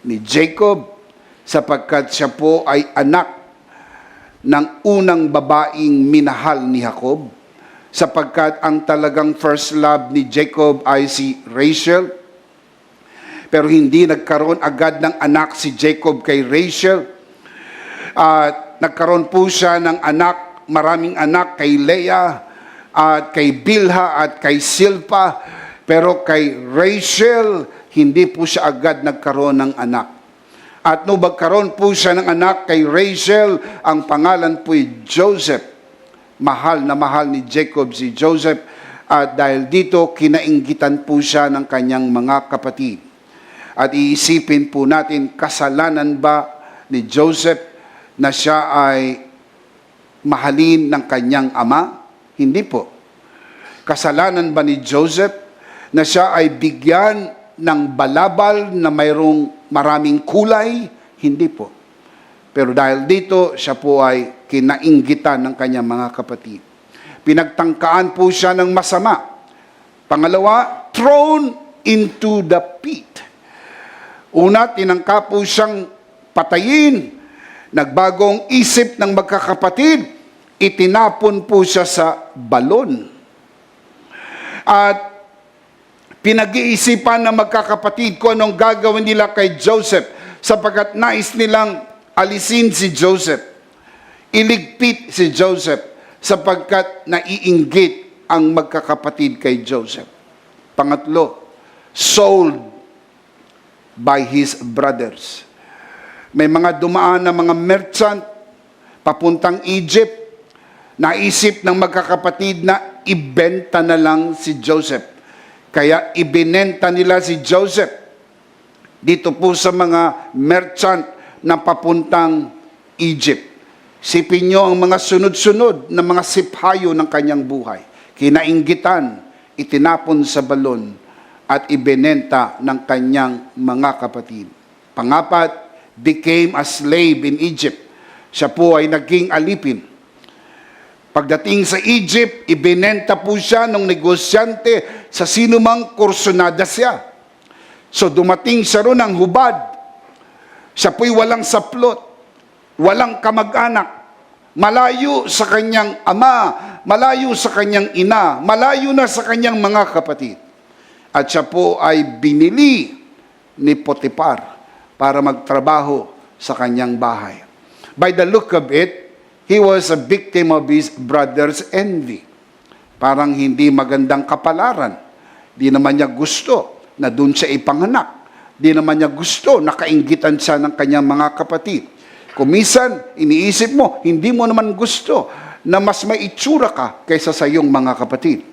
ni Jacob sapagkat siya po ay anak ng unang babaeng minahal ni Jacob sapagkat ang talagang first love ni Jacob ay si Rachel. Pero hindi nagkaroon agad ng anak si Jacob kay Rachel. At nagkaroon po siya ng anak, maraming anak kay Leah, at kay Bilha, at kay Silpa. Pero kay Rachel, hindi po siya agad nagkaroon ng anak. At nung magkaroon po siya ng anak kay Rachel, ang pangalan po ay Joseph. Mahal na mahal ni Jacob si Joseph. At dahil dito, kinainggitan po siya ng kanyang mga kapatid. At iisipin po natin, kasalanan ba ni Joseph na siya ay mahalin ng kanyang ama? Hindi po. Kasalanan ba ni Joseph na siya ay bigyan ng balabal na mayroong maraming kulay? Hindi po. Pero dahil dito, siya po ay kinainggitan ng kanyang mga kapatid. Pinagtangkaan po siya ng masama. Pangalawa, thrown into the pit. Una, tinangka po siyang patayin. Nagbagong isip ng magkakapatid, itinapon po siya sa balon. At pinag-iisipan ng magkakapatid kung anong gagawin nila kay Joseph sapagkat nais nilang alisin si Joseph. Iligpit si Joseph sapagkat naiinggit ang magkakapatid kay Joseph. Pangatlo, sold by his brothers. May mga dumaan na mga merchant papuntang Egypt. Naisip ng magkakapatid na ibenta na lang si Joseph. Kaya ibinenta nila si Joseph dito po sa mga merchant na papuntang Egypt. Sipin nyo ang mga sunod-sunod na mga siphayo ng kanyang buhay. Kinainggitan, itinapon sa balon, at ibinenta ng kanyang mga kapatid. Pangapat, became a slave in Egypt. Siya po ay naging alipin. Pagdating sa Egypt, ibinenta po siya ng negosyante sa sinumang kursunada siya. So dumating siya ron ng hubad. Siya po'y walang saplot, walang kamag-anak, malayo sa kanyang ama, malayo sa kanyang ina, malayo na sa kanyang mga kapatid. At siya po ay binili ni Potiphar para magtrabaho sa kanyang bahay. By the look of it, he was a victim of his brother's envy. Parang hindi magandang kapalaran. Di naman niya gusto na doon siya ipanganak. Di naman niya gusto na kainggitan siya ng kanyang mga kapatid. Kumisan, iniisip mo, hindi mo naman gusto na mas may itsura ka kaysa sa iyong mga kapatid.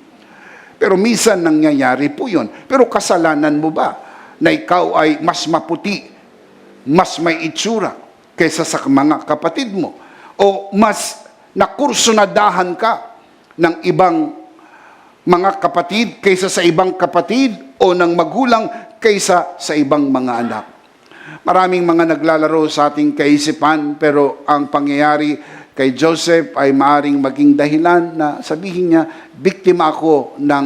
Pero minsan nangyayari po yun. Pero kasalanan mo ba na ikaw ay mas maputi, mas may itsura kaysa sa mga kapatid mo? O mas nakursunadahan ka ng ibang mga kapatid kaysa sa ibang kapatid o ng magulang kaysa sa ibang mga anak? Maraming mga naglalaro sa ating kaisipan, pero ang pangyayari kay Joseph ay maaring maging dahilan na sabihin niya, biktima ako ng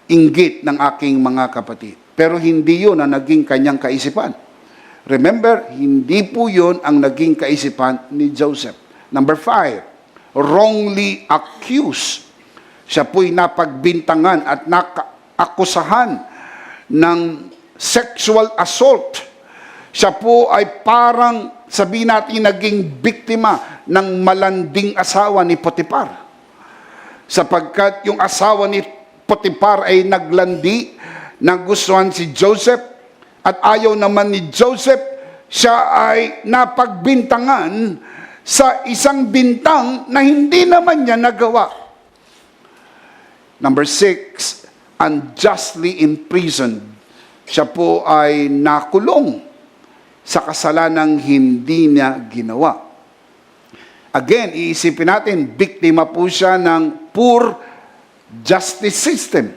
inggit ng aking mga kapatid. Pero hindi yun ang naging kanyang kaisipan. Remember, hindi po yun ang naging kaisipan ni Joseph. Number 5, wrongly accused. Siya po'y napagbintangan at nakaakusahan ng sexual assault. Siya po ay parang, sabihin natin, naging biktima ng malanding asawa ni Potiphar. Sapagkat yung asawa ni Potiphar ay naglandi, nagustuhan si Joseph, at ayaw naman ni Joseph, siya ay napagbintangan sa isang bintang na hindi naman niya nagawa. Number 6, unjustly imprisoned. Siya po ay nakulong sa kasalanang hindi niya ginawa. Again, iisipin natin, biktima po siya ng poor justice system.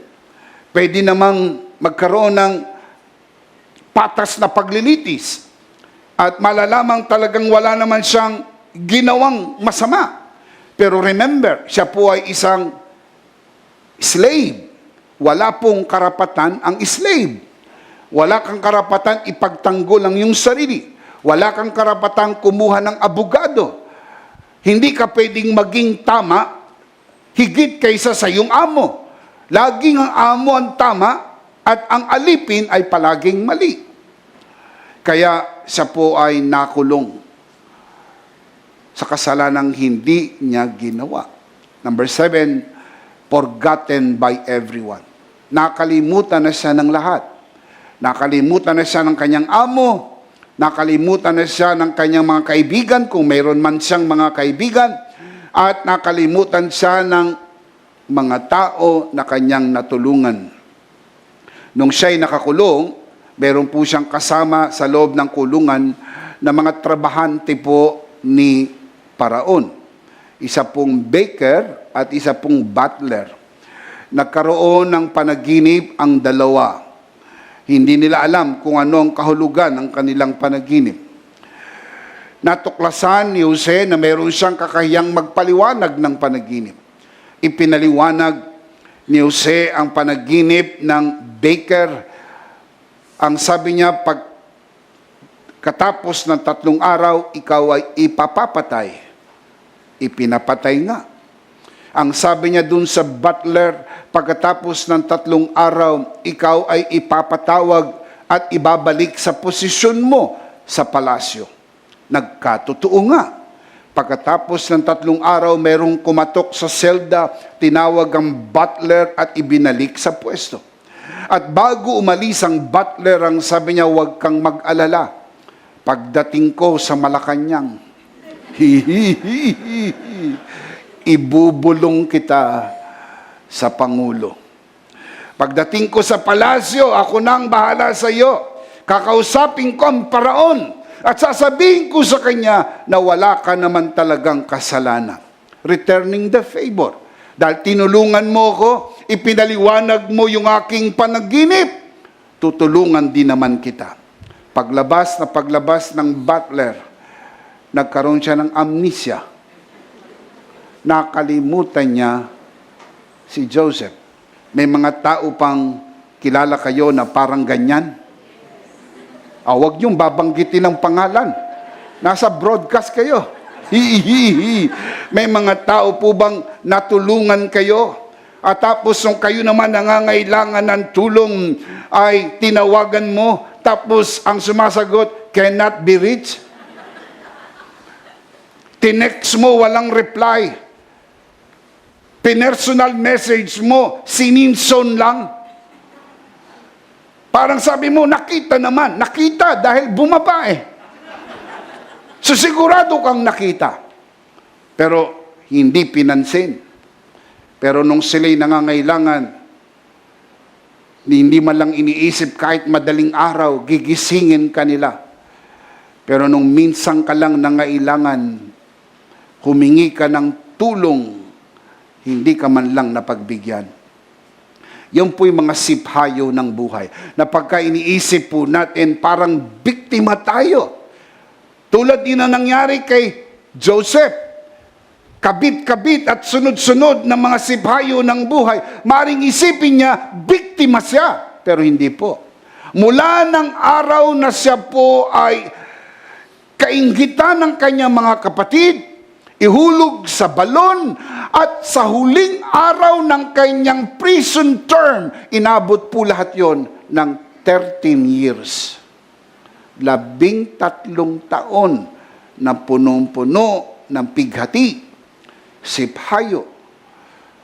Pwede namang magkaroon ng patas na paglilitis at malalamang talagang wala naman siyang ginawang masama. Pero remember, siya po ay isang slave. Wala pong karapatan ang slave. Wala kang karapatan ipagtanggol ang iyong sarili. Wala kang karapatan kumuha ng abogado. Hindi ka pwedeng maging tama higit kaysa sa iyong amo. Laging ang amo ang tama at ang alipin ay palaging mali. Kaya siya po ay nakulong sa kasalanang hindi niya ginawa. Number 7, forgotten by everyone. Nakalimutan na siya ng lahat. Nakalimutan na siya ng kanyang amo. Nakalimutan na siya ng kanyang mga kaibigan, kung mayroon man siyang mga kaibigan. At nakalimutan siya ng mga tao na kanyang natulungan. Nung siya'y nakakulong, meron po siyang kasama sa loob ng kulungan na mga trabahante po ni Paraon. Isa pong baker at isa pong butler. Nagkaroon ng panaginip ang dalawa. Hindi nila alam kung ano ang kahulugan ng kanilang panaginip. Natuklasan ni Jose na meron siyang kakayang magpaliwanag ng panaginip. Ipinaliwanag ni Jose ang panaginip ng baker. Ang sabi niya, pag katapos ng 3 araw, ikaw ay ipapapatay. Ipinapatay nga. Ang sabi niya dun sa butler, pagkatapos ng 3 araw, ikaw ay ipapatawag at ibabalik sa posisyon mo sa palasyo. Nagkatotoo nga. Pagkatapos ng 3 araw, merong kumatok sa selda, tinawag ang butler at ibinalik sa pwesto. At bago umalis ang butler, ang sabi niya, huwag kang mag-alala. Pagdating ko sa Malacanang, Ibubulong kita sa Pangulo. Pagdating ko sa palasyo, ako na ang bahala sa iyo. Kakausapin ko ang paraon at sasabihin ko sa kanya na wala ka naman talagang kasalanan. Returning the favor. Dahil tinulungan mo ko, ipinaliwanag mo yung aking panaginip, tutulungan din naman kita. Paglabas ng butler, nagkaroon siya ng amnesia. Nakalimutan niya si Joseph. May mga tao pang kilala kayo na parang ganyan. Huwag niyong babanggitin ng pangalan. Nasa broadcast kayo. May mga tao po bang natulungan kayo? At tapos nung kayo naman nangangailangan ng tulong ay tinawagan mo, tapos ang sumasagot, cannot be reached? Tinext mo, walang reply. Pinersonal message mo, sininson lang. Parang sabi mo, nakita naman. Nakita dahil bumaba eh. So sigurado kang nakita. Pero hindi pinansin. Pero nung sila'y nangangailangan, hindi man lang iniisip kahit madaling araw, gigisingin ka nila. Pero nung minsan ka lang nangailangan, humingi ka ng tulong, hindi ka man lang napagbigyan. Yan po yung mga siphayo ng buhay. Na pagka iniisip po natin, parang biktima tayo. Tulad din na nangyari kay Joseph. Kabit-kabit at sunod-sunod ng mga siphayo ng buhay. Maring isipin niya, biktima siya. Pero hindi po. Mula ng araw na siya po ay kainggitan ng kanyang mga kapatid, ihulog sa balon, at sa huling araw ng kanyang prison term, inabot po lahat yon ng 13 years. 13 taon na punong-puno ng pighati, siphayo,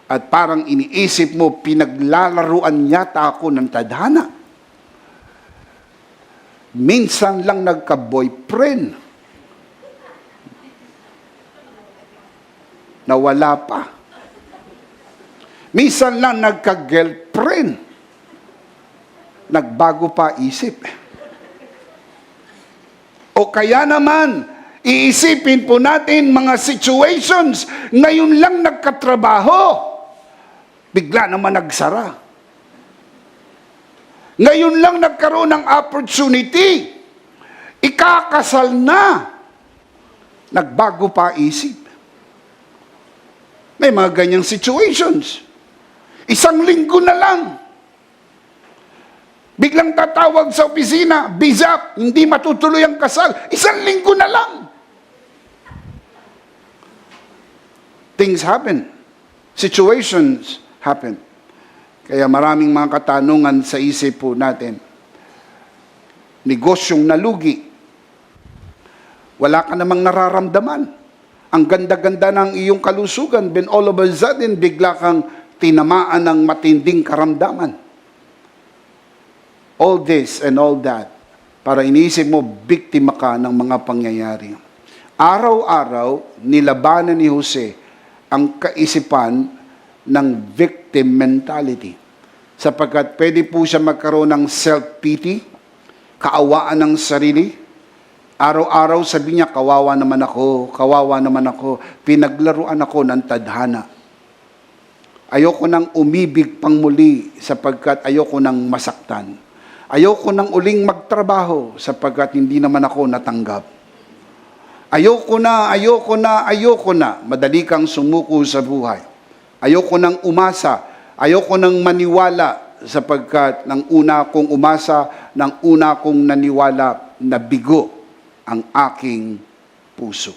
at parang iniisip mo, pinaglalaruan yata ako ng tadhana. Minsan lang nagka-boyfriend, na wala pa. Minsan lang nagka-girlfriend, nagbago pa isip. O kaya naman, iisipin po natin mga situations, ngayon lang nagkatrabaho, bigla naman nagsara. Ngayon lang nagkaroon ng opportunity, ikakasal na, nagbago pa isip. May mga ganyang situations. Isang linggo na lang. Biglang tatawag sa opisina, bizap, hindi matutuloy ang kasal. Isang linggo na lang. Things happen. Situations happen. Kaya maraming mga katanungan sa isip po natin. Negosyong nalugi. Wala ka namang nararamdaman. Ang ganda-ganda ng iyong kalusugan, then all of a sudden, bigla kang tinamaan ng matinding karamdaman. All this and all that, para iniisip mo, biktima ka ng mga pangyayari. Araw-araw, nilabanan ni Jose ang kaisipan ng victim mentality. Sapagkat pwede po siya magkaroon ng self-pity, kaawaan ng sarili. Araw-araw sabi niya, kawawa naman ako, pinaglaruan ako ng tadhana. Ayoko nang umibig pang muli sapagkat ayoko nang masaktan. Ayoko nang uling magtrabaho sapagkat hindi naman ako natanggap. Ayoko na, madali kang sumuko sa buhay. Ayoko nang umasa, ayoko nang maniwala sapagkat nang una kong umasa, nang una kong naniwala, nabigo ang aking puso.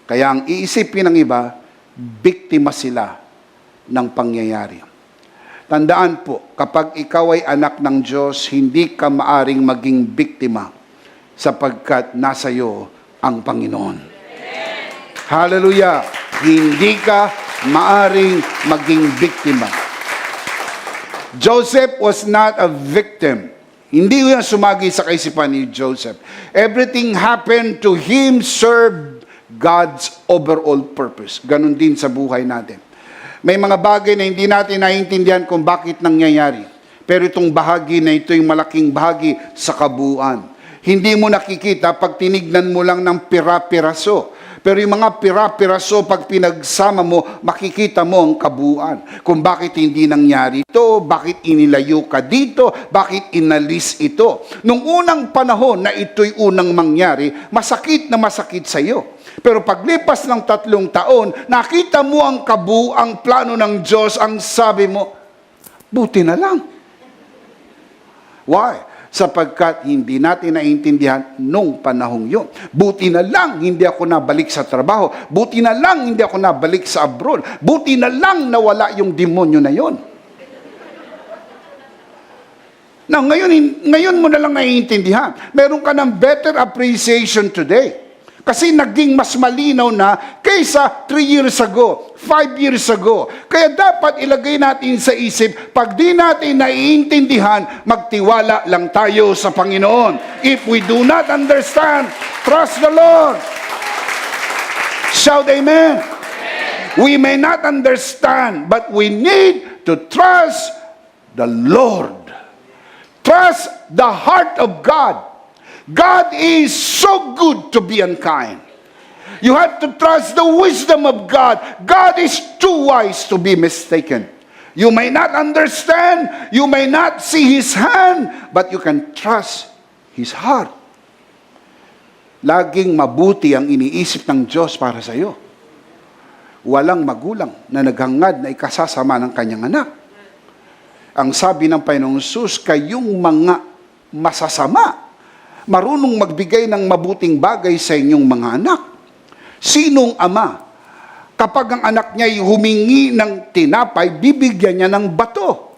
Kaya ang iisipin ng iba, biktima sila ng pangyayari. Tandaan po, kapag ikaw ay anak ng Diyos, hindi ka maaring maging biktima sapagkat nasa iyo ang Panginoon. Amen. Hallelujah! Hindi ka maaring maging biktima. Joseph was not a victim. Hindi yan sumagi sa kaisipan ni Joseph. Everything happened to him served God's overall purpose. Ganon din sa buhay natin. May mga bagay na hindi natin naiintindihan kung bakit nangyayari. Pero itong bahagi na ito yung malaking bahagi sa kabuuan. Hindi mo nakikita pag tinignan mo lang ng pira-piraso. Pero yung mga pira-piraso, pag pinagsama mo, makikita mo ang kabuuan. Kung bakit hindi nangyari ito, bakit inilayo ka dito, bakit inalis ito. Nung unang panahon na ito'y unang mangyari, masakit na masakit sa iyo. Pero paglipas ng 3 taon, nakita mo ang kabuuang plano ng Diyos, ang sabi mo, buti na lang. Why? Sapagkat hindi natin naiintindihan nung panahong yun. Buti na lang hindi ako nabalik sa trabaho. Buti na lang hindi ako nabalik sa abroad. Buti na lang nawala yung demonyo na yun. Now, ngayon mo na lang naiintindihan. Meron ka ng better appreciation today. Kasi naging mas malinaw na kaysa 3 years ago, 5 years ago. Kaya dapat ilagay natin sa isip, pag di natin naiintindihan, magtiwala lang tayo sa Panginoon. If we do not understand, trust the Lord. Shout amen. We may not understand, but we need to trust the Lord. Trust the heart of God. God is so good to be unkind. You have to trust the wisdom of God. God is too wise to be mistaken. You may not understand, you may not see His hand, but you can trust His heart. Laging mabuti ang iniisip ng Diyos para sa iyo. Walang magulang na naghangad na ikasasama ng kanyang anak. Ang sabi ng Panginoong Hesus, kayong mga masasama, marunong magbigay ng mabuting bagay sa inyong mga anak. Sinong ama, kapag ang anak niya ay humingi ng tinapay, bibigyan niya ng bato?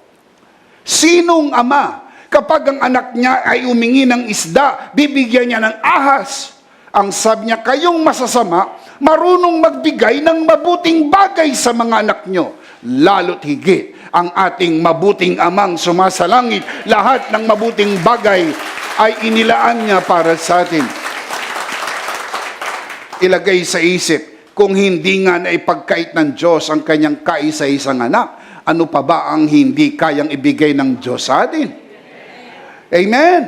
Sinong ama, kapag ang anak niya ay humingi ng isda, bibigyan niya ng ahas? Ang sabi niya, kayong masasama, marunong magbigay ng mabuting bagay sa mga anak niyo. Lalo't higit, ang ating mabuting amang sumasalangit, lahat ng mabuting bagay ay inilaan niya para sa atin. Ilagay sa isip, kung hindi nga naipagkait ng Diyos ang kanyang kaisa-isang anak, ano pa ba ang hindi kayang ibigay ng Diyos sa atin? Amen?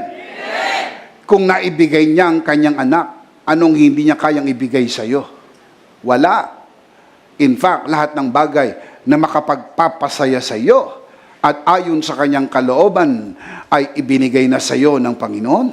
Kung naibigay niya ang kanyang anak, anong hindi niya kayang ibigay sa iyo? Wala. In fact, lahat ng bagay na makapagpapasaya sa iyo at ayon sa kanyang kalooban ay ibinigay na sa iyo ng Panginoon.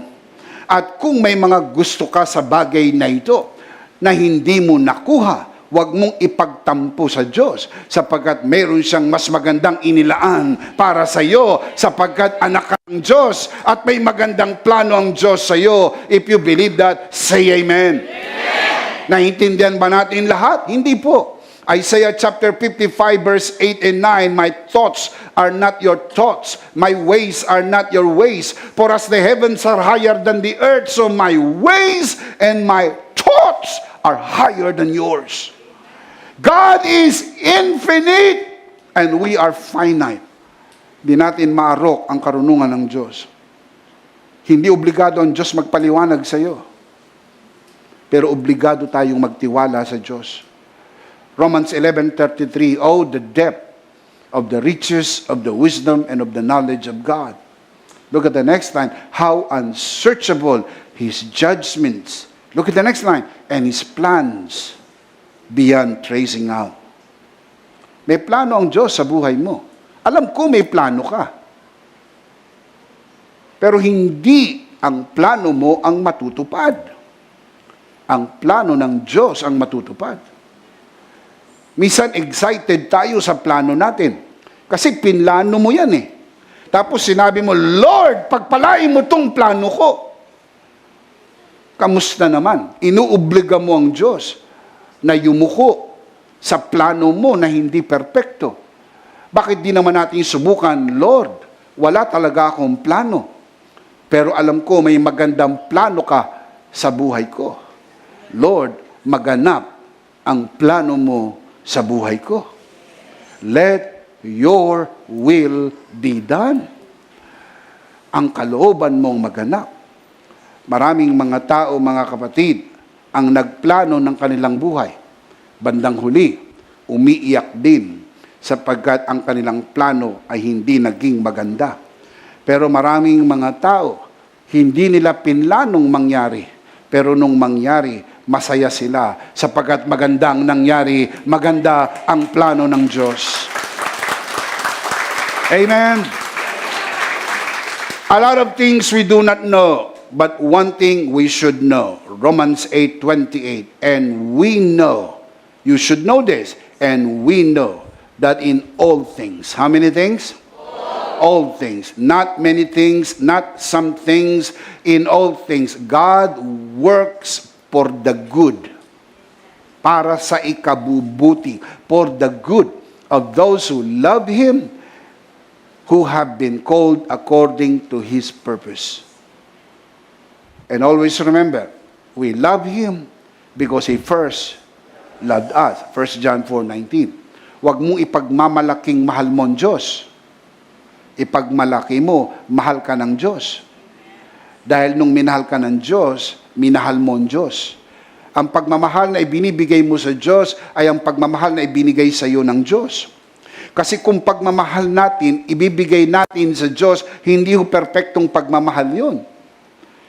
At kung may mga gusto ka sa bagay na ito na hindi mo nakuha, huwag mong ipagtampo sa Diyos sapagkat mayroon siyang mas magandang inilaan para sa iyo sapagkat anak ka ng Diyos at may magandang plano ang Diyos sa iyo. If you believe that, say amen. Amen. Naintindihan ba natin lahat? Hindi po. Isaiah chapter 55 verse 8 and 9, my thoughts are not your thoughts, my ways are not your ways. For as the heavens are higher than the earth, so my ways and my thoughts are higher than yours. God is infinite and we are finite. Di natin maarok ang karunungan ng Diyos. Hindi obligado ang Diyos magpaliwanag sa iyo. Pero obligado tayong magtiwala sa Diyos. Romans 11:33, oh, the depth of the riches of the wisdom and of the knowledge of God. Look at the next line, how unsearchable His judgments. Look at the next line, and His plans beyond tracing out. May plano ang Diyos sa buhay mo. Alam ko may plano ka. Pero hindi ang plano mo ang matutupad. Ang plano ng Diyos ang matutupad. Minsan excited tayo sa plano natin. Kasi pinlano mo yan eh. Tapos sinabi mo, Lord, pagpalain mo tong plano ko. Kamusta naman? Inuobliga mo ang Diyos na yumuko sa plano mo na hindi perpekto. Bakit di naman natin subukan, Lord, wala talaga akong plano. Pero alam ko may magandang plano ka sa buhay ko. Lord, maganap ang plano mo sa buhay ko. Let your will be done. Ang kalooban mong maganap. Maraming mga tao, mga kapatid, ang nagplano ng kanilang buhay. Bandang huli, umiiyak din sapagkat ang kanilang plano ay hindi naging maganda. Pero maraming mga tao, hindi nila pinlanong mangyari. Pero nung mangyari, masaya sila sapagkat maganda ang nangyari, maganda ang plano ng Diyos. Amen. A lot of things we do not know, but one thing we should know. Romans 8:28. And we know, you should know this, and we know that in all things. How many things? All things. Not many things, not some things. In all things, God works for the good. Para sa ikabubuti. For the good of those who love Him, who have been called according to His purpose. And always remember, we love Him because He first loved us. 1 John 4:19. Huwag mong ipagmamalaking mahal mo ang Diyos. Ipagmalaki mo, mahal ka ng Diyos. Dahil nung minahal ka ng Diyos, minahal mo ang Diyos. Ang pagmamahal na ibinibigay mo sa Diyos ay ang pagmamahal na ibinigay sa iyo ng Diyos. Kasi kung pagmamahal natin, ibibigay natin sa Diyos, hindi ho perpektong pagmamahal yun.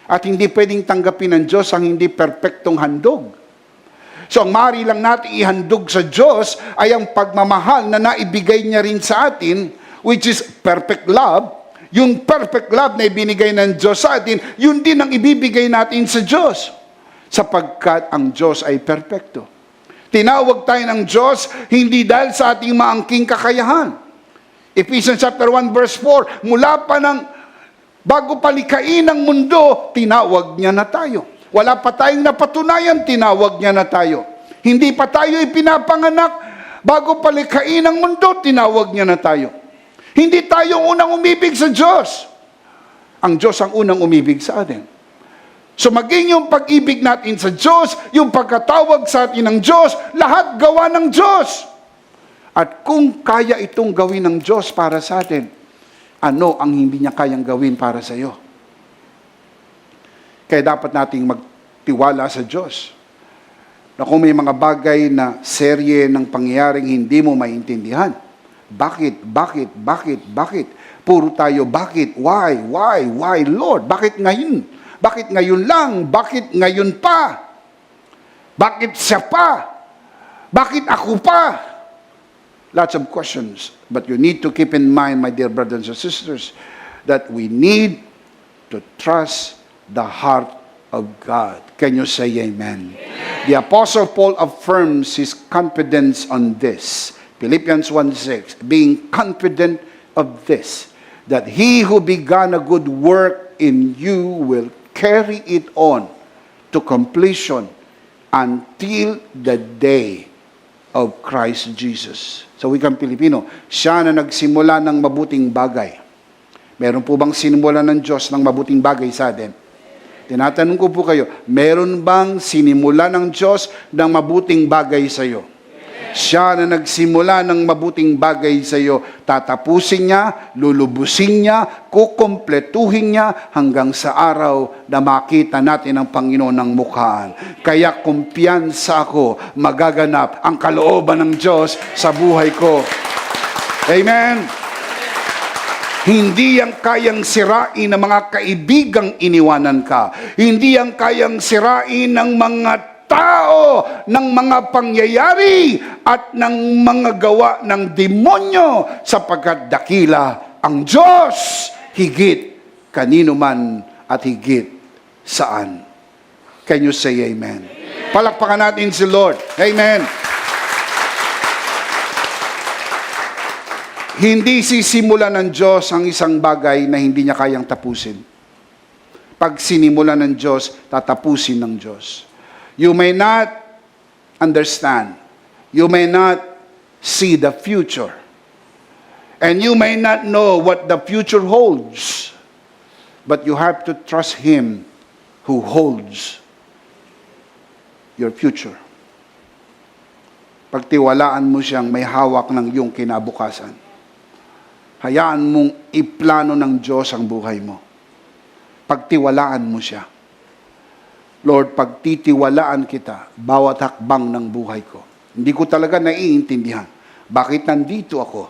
At hindi pwedeng tanggapin ng Diyos ang hindi perpektong handog. So ang maaari lang natin ihandog sa Diyos ay ang pagmamahal na naibigay niya rin sa atin, which is perfect love. Yung perfect love na ibinigay ng Diyos sa atin, yun din ang ibibigay natin sa Diyos. Sapagkat ang Diyos ay perfecto. Tinawag tayo ng Diyos hindi dahil sa ating maangking kakayahan. Ephesians chapter 1 verse 4, mula pa ng bago palikain ng mundo, tinawag niya na tayo. Wala pa tayong napatunayan, tinawag niya na tayo. Hindi pa tayo ipinapanganak, bago palikain ng mundo, tinawag niya na tayo. Hindi tayo unang umibig sa Diyos. Ang Diyos ang unang umibig sa atin. So maging yung pag-ibig natin sa Diyos, yung pagkatawag sa atin ng Diyos, lahat gawa ng Diyos. At kung kaya itong gawin ng Diyos para sa atin, ano ang hindi niya kayang gawin para sa iyo? Kaya dapat nating magtiwala sa Diyos. Na kung may mga bagay na serye ng pangyayaring hindi mo maintindihan, bakit? Puro tayo, bakit? Why, Lord? Bakit ngayon? Bakit ngayon lang? Bakit ngayon pa? Bakit siya pa? Bakit ako pa? Lots of questions. But you need to keep in mind, my dear brothers and sisters, that we need to trust the heart of God. Can you say amen? The Apostle Paul affirms his confidence on this. Philippians 1:6, being confident of this, that he who began a good work in you will carry it on to completion until the day of Christ Jesus. Sa wikang Pilipino, siya na nagsimula ng mabuting bagay. Meron po bang sinimula ng Diyos ng mabuting bagay sa atin? Tinatanong ko po kayo, meron bang sinimula ng Diyos ng mabuting bagay sa iyo? Siya na nagsimula ng mabuting bagay sa iyo, tatapusin niya, lulubusin niya, kukumpletuhin niya hanggang sa araw na makita natin ang Panginoon ng mukhaan. Kaya kumpiyansa ako, magaganap ang kalooban ng Diyos sa buhay ko. Amen. Hindi yang kayang sirain ng mga kaibigang iniwanan ka. Hindi yang kayang sirain ng mga tao, ng mga pangyayari at ng mga gawa ng demonyo sapagkat dakila ang Diyos higit kanino man at higit saan. Can you say amen? Palakpakan natin si Lord. Amen. Hindi sisimula ng Diyos ang isang bagay na hindi niya kayang tapusin. Pag sinimula ng Diyos, tatapusin ng Diyos. You may not understand. You may not see the future. And you may not know what the future holds. But you have to trust Him who holds your future. Pagtiwalaan mo siyang may hawak ng iyong kinabukasan. Hayaan mong iplano ng Diyos ang buhay mo. Pagtiwalaan mo siya. Lord, pagtitiwalaan kita, bawat hakbang ng buhay ko. Hindi ko talaga naiintindihan. Bakit nandito ako?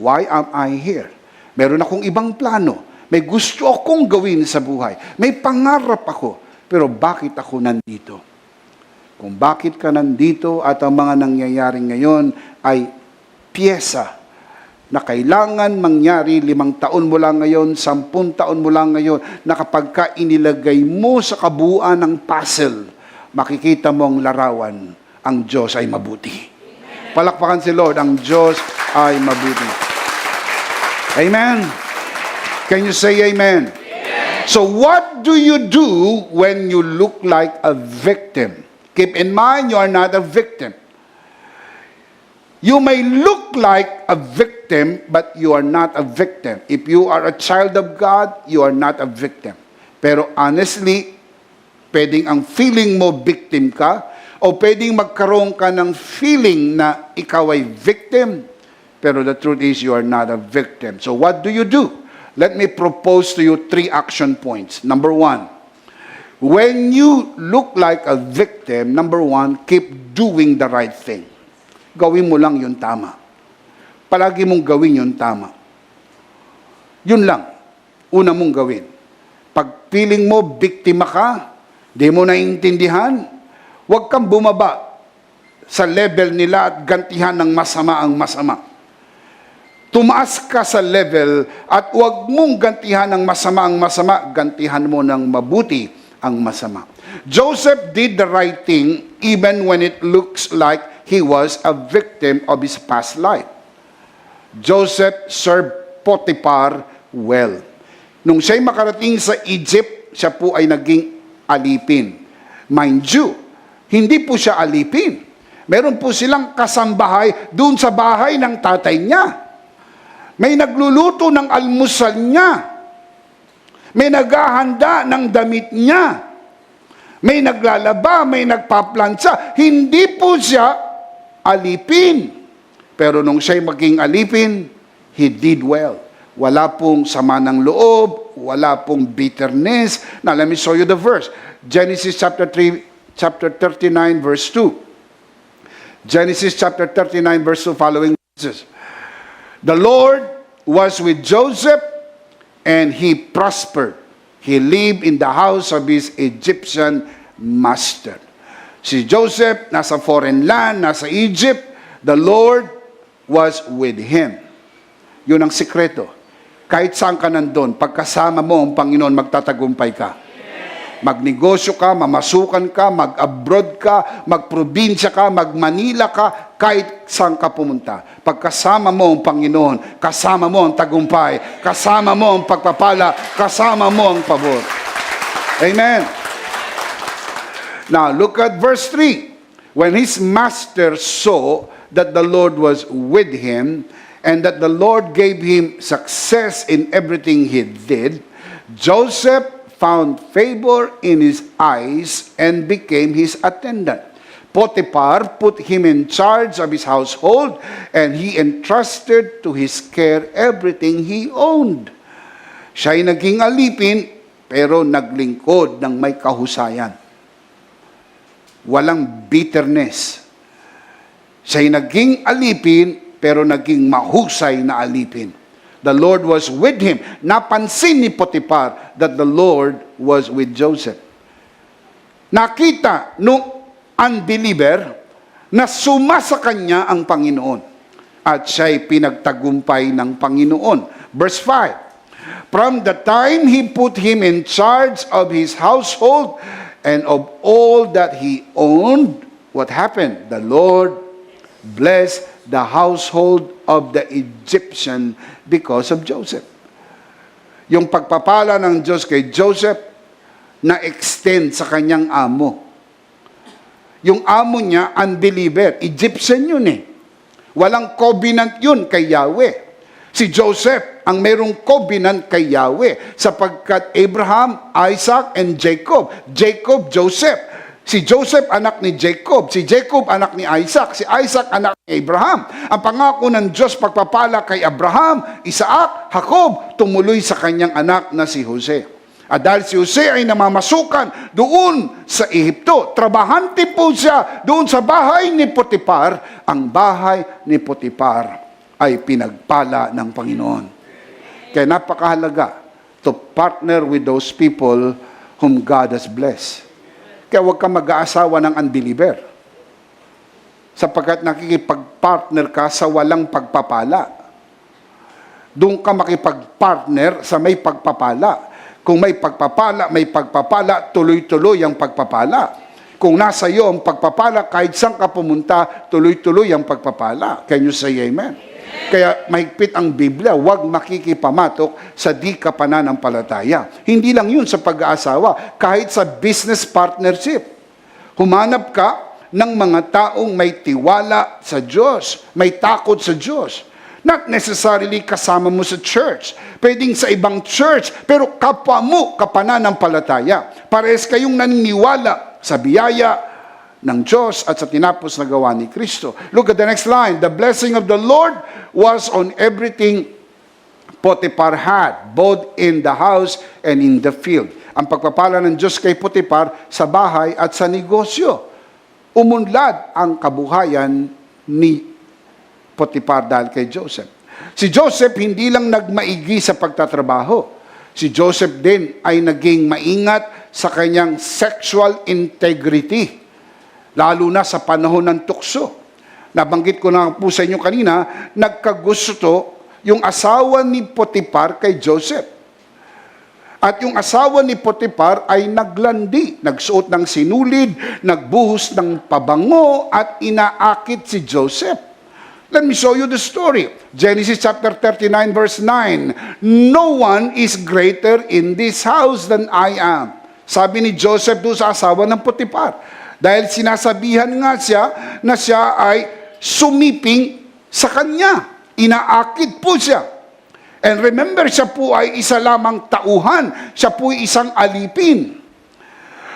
Why am I here? Meron akong ibang plano. May gusto akong gawin sa buhay. May pangarap ako. Pero bakit ako nandito? Kung bakit ka nandito at ang mga nangyayari ngayon ay piyesa na kailangan mangyari 5 taon mula ngayon, 10 taon mula ngayon, na kapag ka inilagay mo sa kabuuan ng puzzle, makikita mo ang larawan, ang Diyos ay mabuti. Palakpakan si Lord, ang Diyos ay mabuti. Amen? Can you say amen? So what do you do when you look like a victim? Keep in mind, you are not a victim. You may look like a victim, but you are not a victim. If you are a child of God, you are not a victim. Pero honestly, pwedeng ang feeling mo victim ka, o pwedeng magkaroon ka ng feeling na ikaw ay victim, pero the truth is you are not a victim. So what do you do? Let me propose to you 3 action points. Number 1, when you look like a victim, number 1, keep doing the right thing. Gawin mo lang yung tama. Palagi mong gawin yung tama. Yun lang. Una mong gawin. Pag feeling mo, biktima ka, di mo naiintindihan, huwag kang bumaba sa level nila at gantihan ng masama ang masama. Tumaas ka sa level at huwag mong gantihan ng masama ang masama, gantihan mo ng mabuti ang masama. Joseph did the right thing even when it looks like he was a victim of his past life. Joseph served Potiphar well. Nung siya'y makarating sa Egypt, siya po ay naging alipin. Mind you, hindi po siya alipin. Meron po silang kasambahay doon sa bahay ng tatay niya. May nagluluto ng almusal niya. May naghahanda ng damit niya. May naglalaba, may nagpaplantsa. Hindi po siya alipin. Pero nung siya'y maging alipin, he did well. Wala pong sama ng loob, wala pong bitterness. Now, let me show you the verse. Genesis chapter 39, verse 2. Genesis chapter 39, verse 2, following verses. The Lord was with Joseph, and he prospered. He lived in the house of his Egyptian master. Si Joseph, nasa foreign land, nasa Egypt, the Lord was with him. Yun ang sikreto. Kahit saan ka nandun, pagkasama mo ang Panginoon, magtatagumpay ka. Magnegosyo ka, mamasukan ka, mag-abroad ka, magprobinsya ka, mag-Manila ka, kahit saan ka pumunta. Pagkasama mo ang Panginoon, kasama mo ang tagumpay, kasama mo ang pagpapala, kasama mo ang pabor. Amen. Now, look at verse 3. When his master saw that the Lord was with him, and that the Lord gave him success in everything he did, Joseph found favor in his eyes and became his attendant. Potiphar put him in charge of his household, and he entrusted to his care everything he owned. Siya'y naging alipin, pero naglingkod ng may kahusayan. Walang bitterness. Siya'y naging alipin, pero naging mahusay na alipin. The Lord was with him. Napansin ni Potiphar that the Lord was with Joseph. Nakita nung unbeliever na suma sa kanya ang Panginoon. At siya'y pinagtagumpay ng Panginoon. Verse 5. From the time he put him in charge of his household and of all that he owned, what happened? The Lord blessed the household of the Egyptian because of Joseph. Yung pagpapala ng Diyos kay Joseph na-extend sa kanyang amo. Yung amo niya, unbeliever. Egyptian yun eh. Walang covenant yun kay Yahweh. Si Joseph ang mayroong covenant kay Yahweh sapagkat Abraham, Isaac, and Jacob. Jacob, Joseph. Si Joseph anak ni Jacob. Si Jacob anak ni Isaac. Si Isaac anak ni Abraham. Ang pangako ng Diyos pagpapala kay Abraham, Isaac, Jacob, tumuloy sa kanyang anak na si Jose. At dahil si Jose ay namamasukan doon sa Ehipto, trabahante po siya doon sa bahay ni Potiphar, ang bahay ni Potiphar ay pinagpala ng Panginoon. Kaya napakahalaga to partner with those people whom God has blessed. Kaya huwag kang mag-aasawa ng unbeliever, sapagkat nakikipag-partner ka sa walang pagpapala. Doon ka makipag-partner sa may pagpapala. Kung may pagpapala, tuloy-tuloy ang pagpapala. Kung nasa iyo ang pagpapala, kahit saan ka pumunta, tuloy-tuloy ang pagpapala. Can you say amen? Kaya mahigpit ang Biblia, huwag makikipamatok sa di ka pananampalataya. Hindi lang yun sa pag-aasawa, kahit sa business partnership. Humanap ka ng mga taong may tiwala sa Diyos, may takot sa Diyos. Not necessarily kasama mo sa church. Pwedeng sa ibang church, pero kapwa mo kapananampalataya. Pares kayong naniniwala sa biyaya ng Diyos at sa tinapos na gawa ni Kristo. Look at the next line. The blessing of the Lord was on everything Potiphar had, both in the house and in the field. Ang pagpapala ng Diyos kay Potiphar sa bahay at sa negosyo. Umunlad ang kabuhayan ni Potiphar dahil kay Joseph. Si Joseph hindi lang nagmaigi sa pagtatrabaho. Si Joseph din ay naging maingat sa kanyang sexual integrity, lalo na sa panahon ng tukso. Nabanggit ko na po sa inyo kanina, nagkagusto yung asawa ni Potiphar kay Joseph. At yung asawa ni Potiphar ay naglandi, nagsuot ng sinulid, nagbuhos ng pabango at inaakit si Joseph. Let me show you the story. Genesis chapter 39 verse 9. No one is greater in this house than I am. Sabi ni Joseph doon sa asawa ng Potiphar. Dahil sinasabihan nga siya na siya ay sumiping sa kanya. Inaakit po siya. And remember, siya po ay isa lamang tauhan. Siya po ay isang alipin.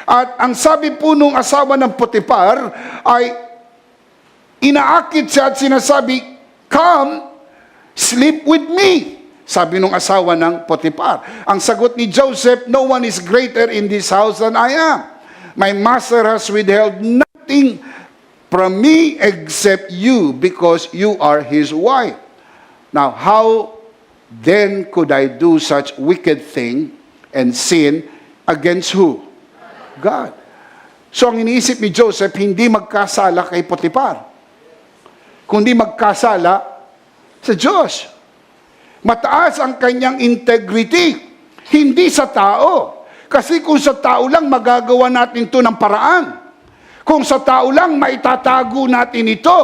At ang sabi po nung asawa ng Potiphar ay inaakit siya at sinasabi, "Come, sleep with me." Sabi nung asawa ng Potiphar. Ang sagot ni Joseph, "No one is greater in this house than I am. My master has withheld nothing from me except you because you are his wife. Now, how then could I do such wicked thing and sin against who? God." So ang iniisip ni Joseph, hindi magkasala kay Potiphar, kundi magkasala sa Diyos. Mataas ang kanyang integrity, hindi sa tao. Kasi kung sa tao lang, magagawa natin ito ng paraan. Kung sa tao lang, maitatago natin ito.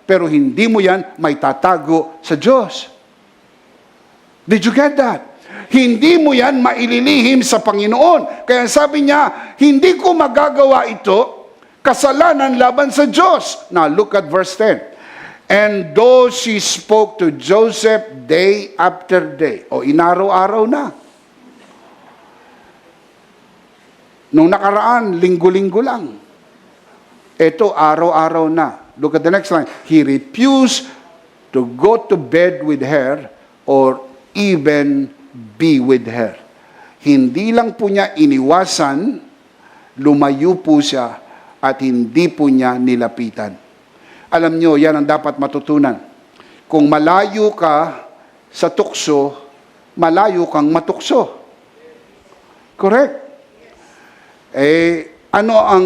Pero hindi mo yan maitatago sa Diyos. Did you get that? Hindi mo yan maililihim sa Panginoon. Kaya sabi niya, hindi ko magagawa ito, kasalanan laban sa Diyos. Now, look at verse 10. And though she spoke to Joseph day after day. O inaraw-araw na. Nung nakaraan, linggo-linggo lang. Ito, araw-araw na. Look at the next line. He refused to go to bed with her or even be with her. Hindi lang po niya iniwasan, lumayo po siya at hindi po niya nilapitan. Alam nyo, yan ang dapat matutunan. Kung malayo ka sa tukso, malayo kang matukso. Correct? Ano ang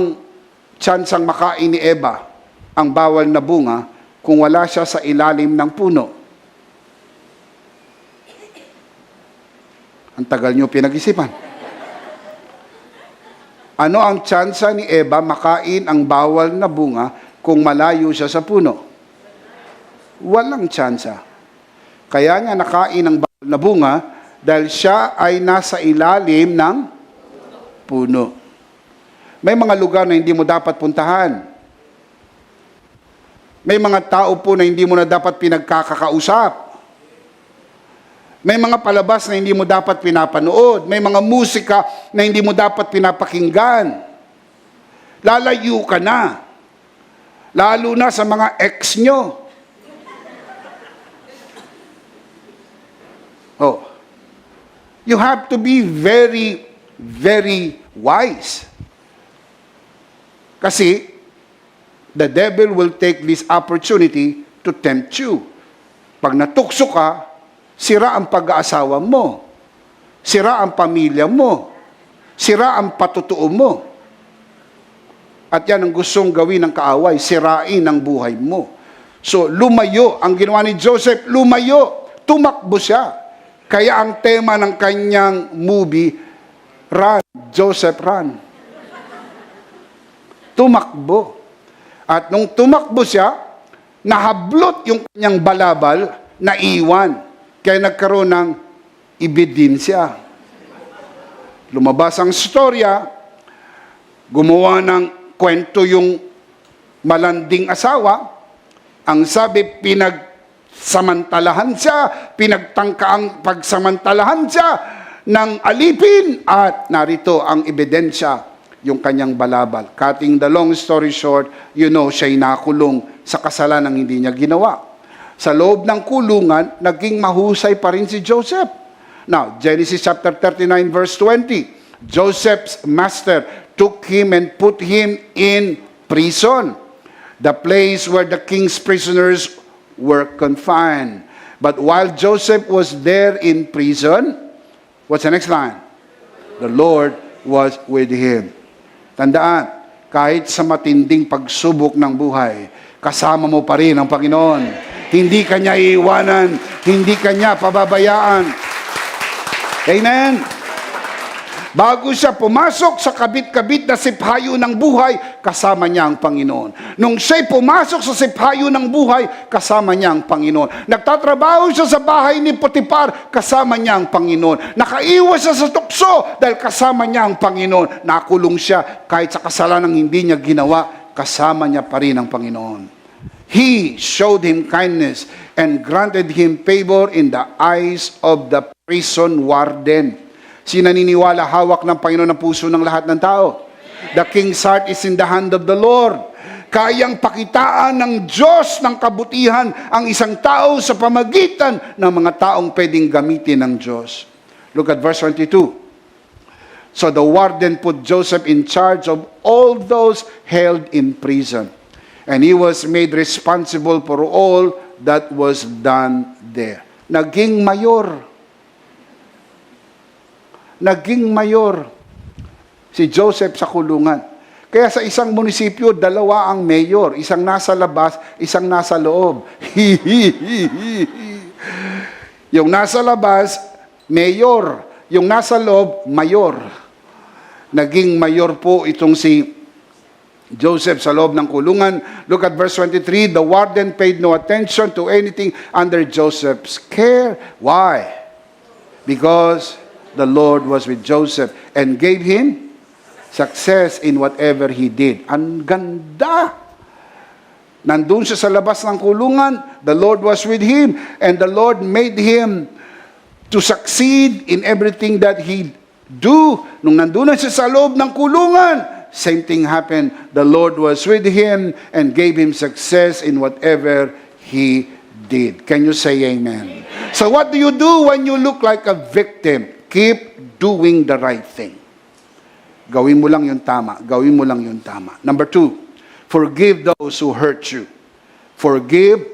tsansang makain ni Eva, ang bawal na bunga, kung wala siya sa ilalim ng puno? Ang tagal nyo pinag-isipan. Ano ang tsansa ni Eva makain ang bawal na bunga kung malayo siya sa puno? Walang tsansa. Kaya nga nakain ang bawal na bunga dahil siya ay nasa ilalim ng puno. May mga lugar na hindi mo dapat puntahan. May mga tao po na hindi mo na dapat pinagkakausap. May mga palabas na hindi mo dapat pinapanood. May mga musika na hindi mo dapat pinapakinggan. Lalayo ka na. Lalo na sa mga ex nyo. Oh. You have to be very very wise. Kasi, the devil will take this opportunity to tempt you. Pag natukso ka, sira ang pag-aasawa mo. Sira ang pamilya mo. Sira ang patutuo mo. At yan ang gustong gawin ng kaaway, sirain ang buhay mo. So, lumayo. Ang ginawa ni Joseph, lumayo. Tumakbo siya. Kaya ang tema ng kanyang movie, Run, Joseph, Run. Tumakbo. At nung tumakbo siya, nahablot yung kanyang balabal, naiwan. Kaya nagkaroon ng ebidensya. Lumabas ang storya, gumawa ng kwento yung malanding asawa. Ang sabi, pinagsamantalahan siya, pinagtangkaang pagsamantalahan siya ng alipin, at narito ang ebidensya, yung kanyang balabal. Cutting the long story short, siya'y nakulong sa kasalanang hindi niya ginawa. Sa loob ng kulungan, naging mahusay pa rin si Joseph. Now, Genesis chapter 39 verse 20, Joseph's master took him and put him in prison, the place where the king's prisoners were confined. But while Joseph was there in prison, what's the next line? The Lord was with him. Tandaan, kahit sa matinding pagsubok ng buhay, kasama mo pa rin ang Panginoon. Hindi ka niya iiwanan, hindi ka niya pababayaan. Amen? Bago siya pumasok sa kabit-kabit na siphayo ng buhay, kasama niya ang Panginoon. Nung siya'y pumasok sa siphayo ng buhay, kasama niya ang Panginoon. Nagtatrabaho siya sa bahay ni Potiphar, kasama niya ang Panginoon. Nakaiwas siya sa tukso dahil kasama niya ang Panginoon. Nakulong siya kahit sa kasalanang hindi niya ginawa, kasama niya pa rin ang Panginoon. He showed him kindness and granted him favor in the eyes of the prison warden. Sinaniniwala hawak ng Panginoon ang puso ng lahat ng tao. The king's heart is in the hand of the Lord. Kayang pakitaan ng Diyos ng kabutihan ang isang tao sa pamagitan ng mga taong pwedeng gamitin ng Diyos. Look at verse 22. So the warden put Joseph in charge of all those held in prison, and he was made responsible for all that was done there. Naging mayor. Naging mayor si Joseph sa kulungan. Kaya sa isang munisipyo, dalawa ang mayor. Isang nasa labas, isang nasa loob. Yung nasa labas, mayor. Yung nasa loob, mayor. Naging mayor po itong si Joseph sa loob ng kulungan. Look at verse 23. The warden paid no attention to anything under Joseph's care. Why? Because the Lord was with Joseph and gave him success in whatever he did. Ang ganda! Nandun siya sa labas ng kulungan, the Lord was with him, and the Lord made him to succeed in everything that he do. Nung nandun na siya sa loob ng kulungan, same thing happened. The Lord was with him and gave him success in whatever he did. Can you say amen? So what do you do when you look like a victim? Keep doing the right thing. Gawin mo lang yung tama. Gawin mo lang yung tama. Number 2, forgive those who hurt you. Forgive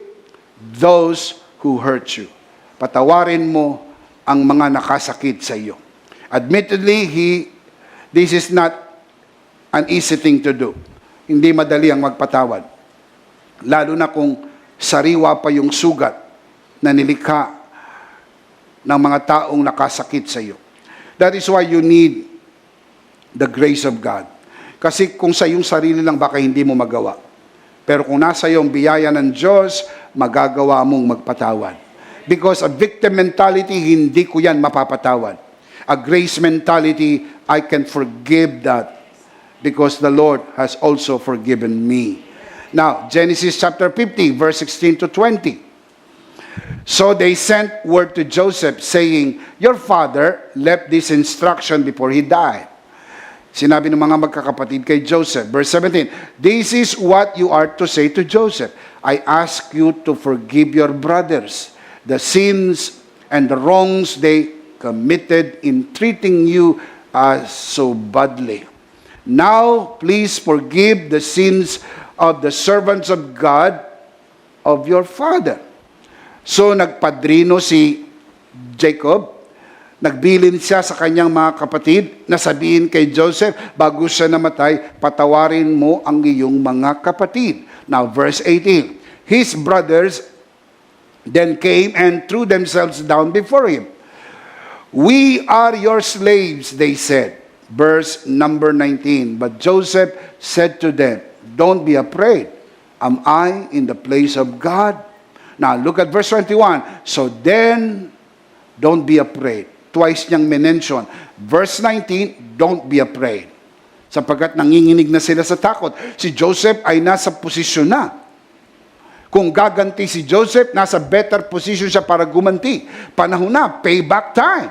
those who hurt you. Patawarin mo ang mga nakasakit sa iyo. Admittedly, this is not an easy thing to do. Hindi madali ang magpatawad. Lalo na kung sariwa pa yung sugat na nilikha ng mga taong nakasakit sa iyo. That is why you need the grace of God. Kasi kung sa iyong sarili lang, baka hindi mo magawa. Pero kung nasa iyong biyaya ng Diyos, magagawa mong magpatawad. Because a victim mentality, hindi ko yan mapapatawad. A grace mentality, I can forgive that because the Lord has also forgiven me. Now, Genesis chapter 50, verse 16 to 20. So they sent word to Joseph saying, your father left this instruction before he died. Sinabi ng mga magkakapatid kay Joseph. Verse 17, this is what you are to say to Joseph. I ask you to forgive your brothers the sins and the wrongs they committed in treating you us so badly. Now, please forgive the sins of the servants of God, of your father. So, nagpadrino si Jacob. Nagbilin siya sa kanyang mga kapatid na sabihin kay Joseph, bago siya namatay, patawarin mo ang iyong mga kapatid. Now, verse 18. His brothers then came and threw themselves down before him. We are your slaves, they said. Verse number 19. But Joseph said to them, don't be afraid. Am I in the place of God? Now, look at verse 21. So then, don't be afraid. Twice niyang mention. Verse 19, don't be afraid. Sapagkat nanginginig na sila sa takot. Si Joseph ay nasa posisyon na. Kung gaganti si Joseph, nasa better position siya para gumanti. Panahon na, payback time.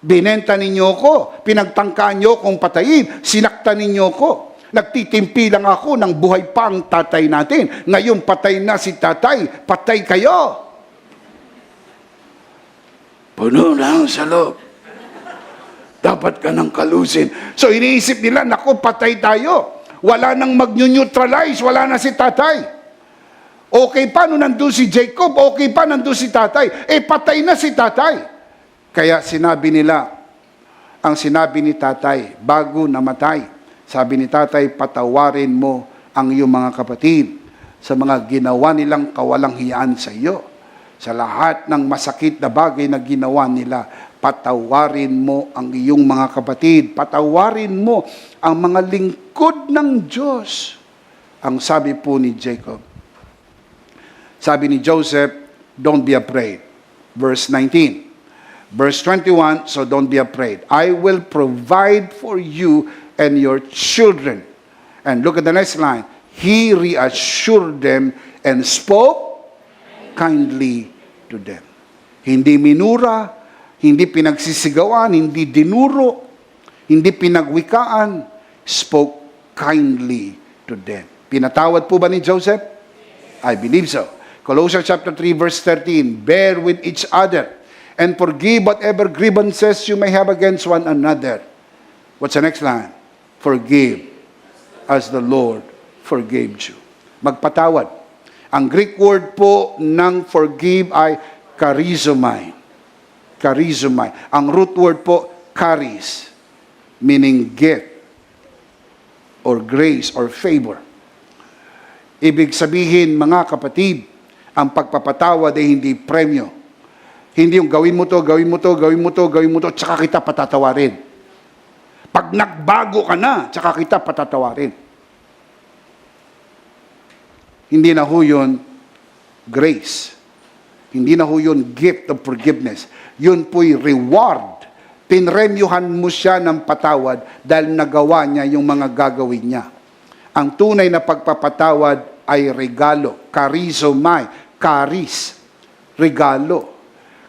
Binenta ninyo ko, pinagtangkaan nyo kong patayin, sinaktan ninyo ko. Nagtitimpi lang ako ng buhay pa ang tatay natin. Ngayon patay na si tatay, patay kayo. Puno lang sa loob. Dapat ka nang kalusin. So iniisip nila, naku, patay tayo. Wala nang mag-neutralize, wala na si tatay. Okay pa, no nandun si Jacob, okay pa, nandun si tatay. Patay na si tatay. Kaya sinabi nila, ang sinabi ni tatay, bago namatay, sabi ni tatay, patawarin mo ang iyong mga kapatid sa mga ginawa nilang kawalang hiyaan sa iyo. Sa lahat ng masakit na bagay na ginawa nila, patawarin mo ang iyong mga kapatid. Patawarin mo ang mga lingkod ng Diyos. Ang sabi po ni Jacob. Sabi ni Joseph, don't be afraid. Verse 19. Verse 21, so don't be afraid. I will provide for you and your children. And look at the next line. He reassured them and spoke kindly to them. Hindi minura, hindi pinagsisigawan, hindi dinuro, hindi pinagwikaan, spoke kindly to them. Pinatawad po ba ni Joseph? I believe so. Colossians chapter 3 verse 13, bear with each other and forgive whatever grievances you may have against one another. What's the next line? Forgive as the Lord forgave you. Magpatawad. Ang Greek word po ng forgive ay charizomai. Charizomai. Ang root word po, charis, meaning gift or grace or favor. Ibig sabihin, mga kapatid, ang pagpapatawad ay hindi premyo. Hindi yung gawin mo to, gawin mo to, gawin mo to, gawin mo to, tsaka kita patatawarin. Pag nagbago ka na, tsaka kita patatawarin. Hindi na ho yun grace. Hindi na ho yun gift of forgiveness. Yun po'y reward. Pinremyuhan mo siya ng patawad dahil nagawa niya yung mga gagawin niya. Ang tunay na pagpapatawad ay regalo. Charizomai. Charis. Regalo.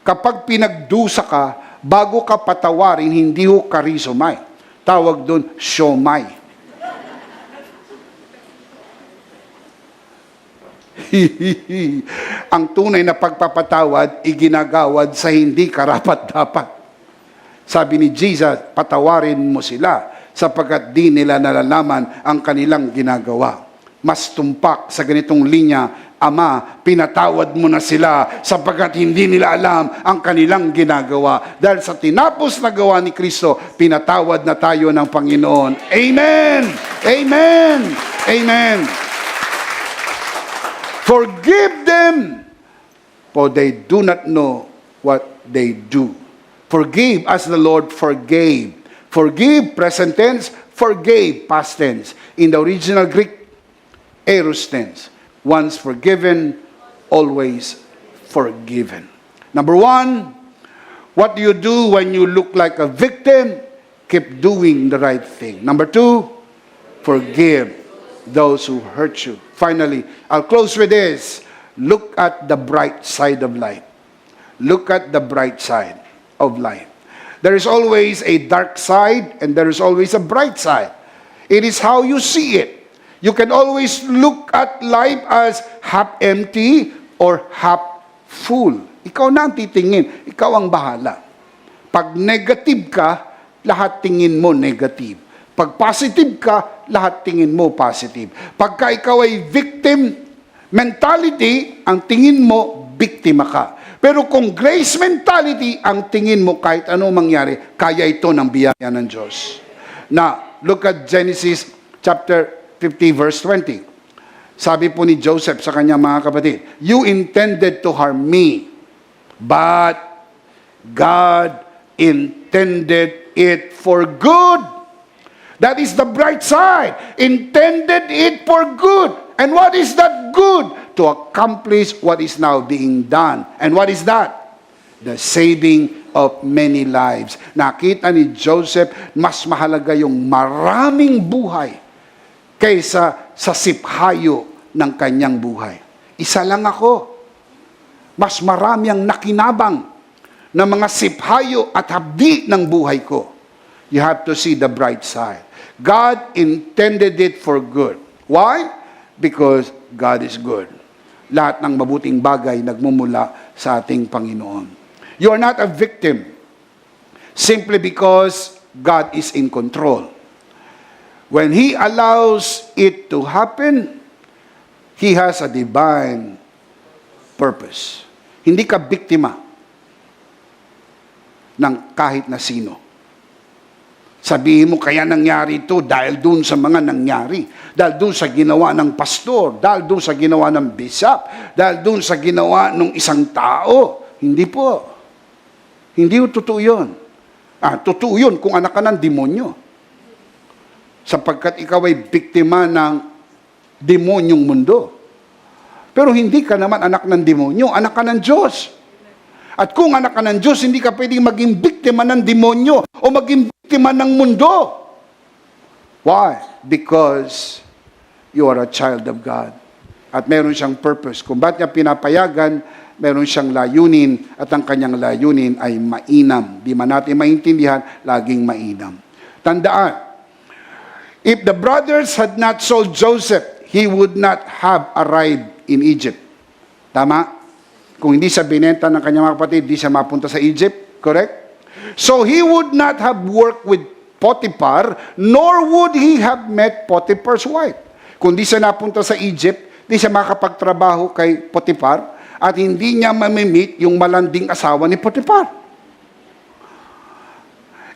Kapag pinagdusa ka, bago ka patawarin, hindi ho charizomai. Tawag doon, siomai. Ang tunay na pagpapatawad, iginagawad sa hindi karapat-dapat. Sabi ni Jesus, patawarin mo sila sapagkat di nila nalalaman ang kanilang ginagawa. Mas tumpak sa ganitong linya, Ama, pinatawad mo na sila sapagkat hindi nila alam ang kanilang ginagawa. Dahil sa tinapos na gawa ni Kristo, pinatawad na tayo ng Panginoon. Amen! Amen! Amen! Forgive them, for they do not know what they do. Forgive as the Lord forgave. Forgive, present tense. Forgave, past tense. In the original Greek, aorist tense. Once forgiven, always forgiven. Number one, what do you do when you look like a victim? Keep doing the right thing. Number two, forgive those who hurt you. Finally, I'll close with this. Look at the bright side of life. Look at the bright side of life. There is always a dark side and there is always a bright side. It is how you see it. You can always look at life as half empty or half full. Ikaw na ang titingin. Ikaw ang bahala. Pag negative ka, lahat tingin mo negative. Pag positive ka, lahat tingin mo positive. Pagka ikaw ay victim mentality, ang tingin mo, biktima ka. Pero kung grace mentality, ang tingin mo kahit ano mangyari, kaya ito ng biyaya ng Diyos. Now, look at Genesis chapter 50 verse 20. Sabi po ni Joseph sa kanyang mga kapatid, "You intended to harm me, but God intended it for good." That is the bright side. Intended it for good. And what is that good? To accomplish what is now being done. And what is that? The saving of many lives. Nakita ni Joseph, mas mahalaga yung maraming buhay kaysa sa siphayo ng kanyang buhay. Isa lang ako. Mas marami ang nakinabang ng mga siphayo at habdi ng buhay ko. You have to see the bright side. God intended it for good. Why? Because God is good. Lahat ng mabuting bagay nagmumula sa ating Panginoon. You are not a victim simply because God is in control. When He allows it to happen, He has a divine purpose. Hindi ka biktima ng kahit na sino. Sabihin mo, kaya nangyari ito dahil dun sa mga nangyari. Dahil dun sa ginawa ng pastor. Dahil dun sa ginawa ng bishop. Dahil dun sa ginawa ng isang tao. Hindi po. Hindi po totoo yun. Totoo yun kung anak ka ng demonyo. Sapagkat ikaw ay biktima ng demonyong mundo. Pero hindi ka naman anak ng demonyo. Anak ka ng Diyos. At kung anak ka ng Diyos, hindi ka pwedeng maging biktima ng demonyo o maging biktima ng mundo. Why? Because you are a child of God. At meron siyang purpose. Kung ba't niya pinapayagan, meron siyang layunin at ang kanyang layunin ay mainam. Di man natin maintindihan, laging mainam. Tandaan, if the brothers had not sold Joseph, he would not have arrived in Egypt. Tama? Kung hindi siya binenta ng kanyang mga kapatid, hindi siya mapunta sa Egypt. Correct? So he would not have worked with Potiphar, nor would he have met Potiphar's wife. Kung hindi siya napunta sa Egypt, hindi siya makapagtrabaho kay Potiphar, at hindi niya mamimit yung malanding asawa ni Potiphar.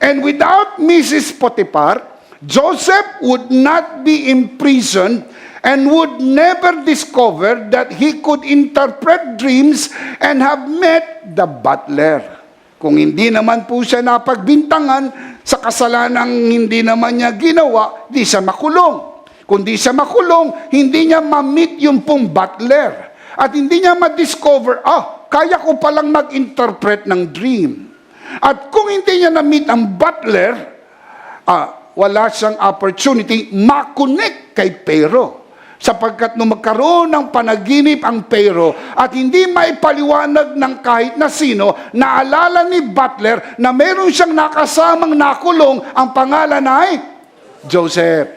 And without Mrs. Potiphar, Joseph would not be imprisoned and would never discover that he could interpret dreams and have met the butler. Kung hindi naman po siya napagbintangan sa kasalanang hindi naman niya ginawa, di siya makulong. Kung di siya makulong, hindi niya ma-meet yung pong butler. At hindi niya ma-discover, kaya ko palang mag-interpret ng dream. At kung hindi niya na-meet ang butler, wala siyang opportunity ma-connect kay Pharaoh. Sapagkat nung magkaroon ng panaginip ang Pharaoh at hindi maipaliwanag ng kahit na sino, naalala ni Butler na meron siyang nakasamang nakulong, ang pangalan ay Joseph.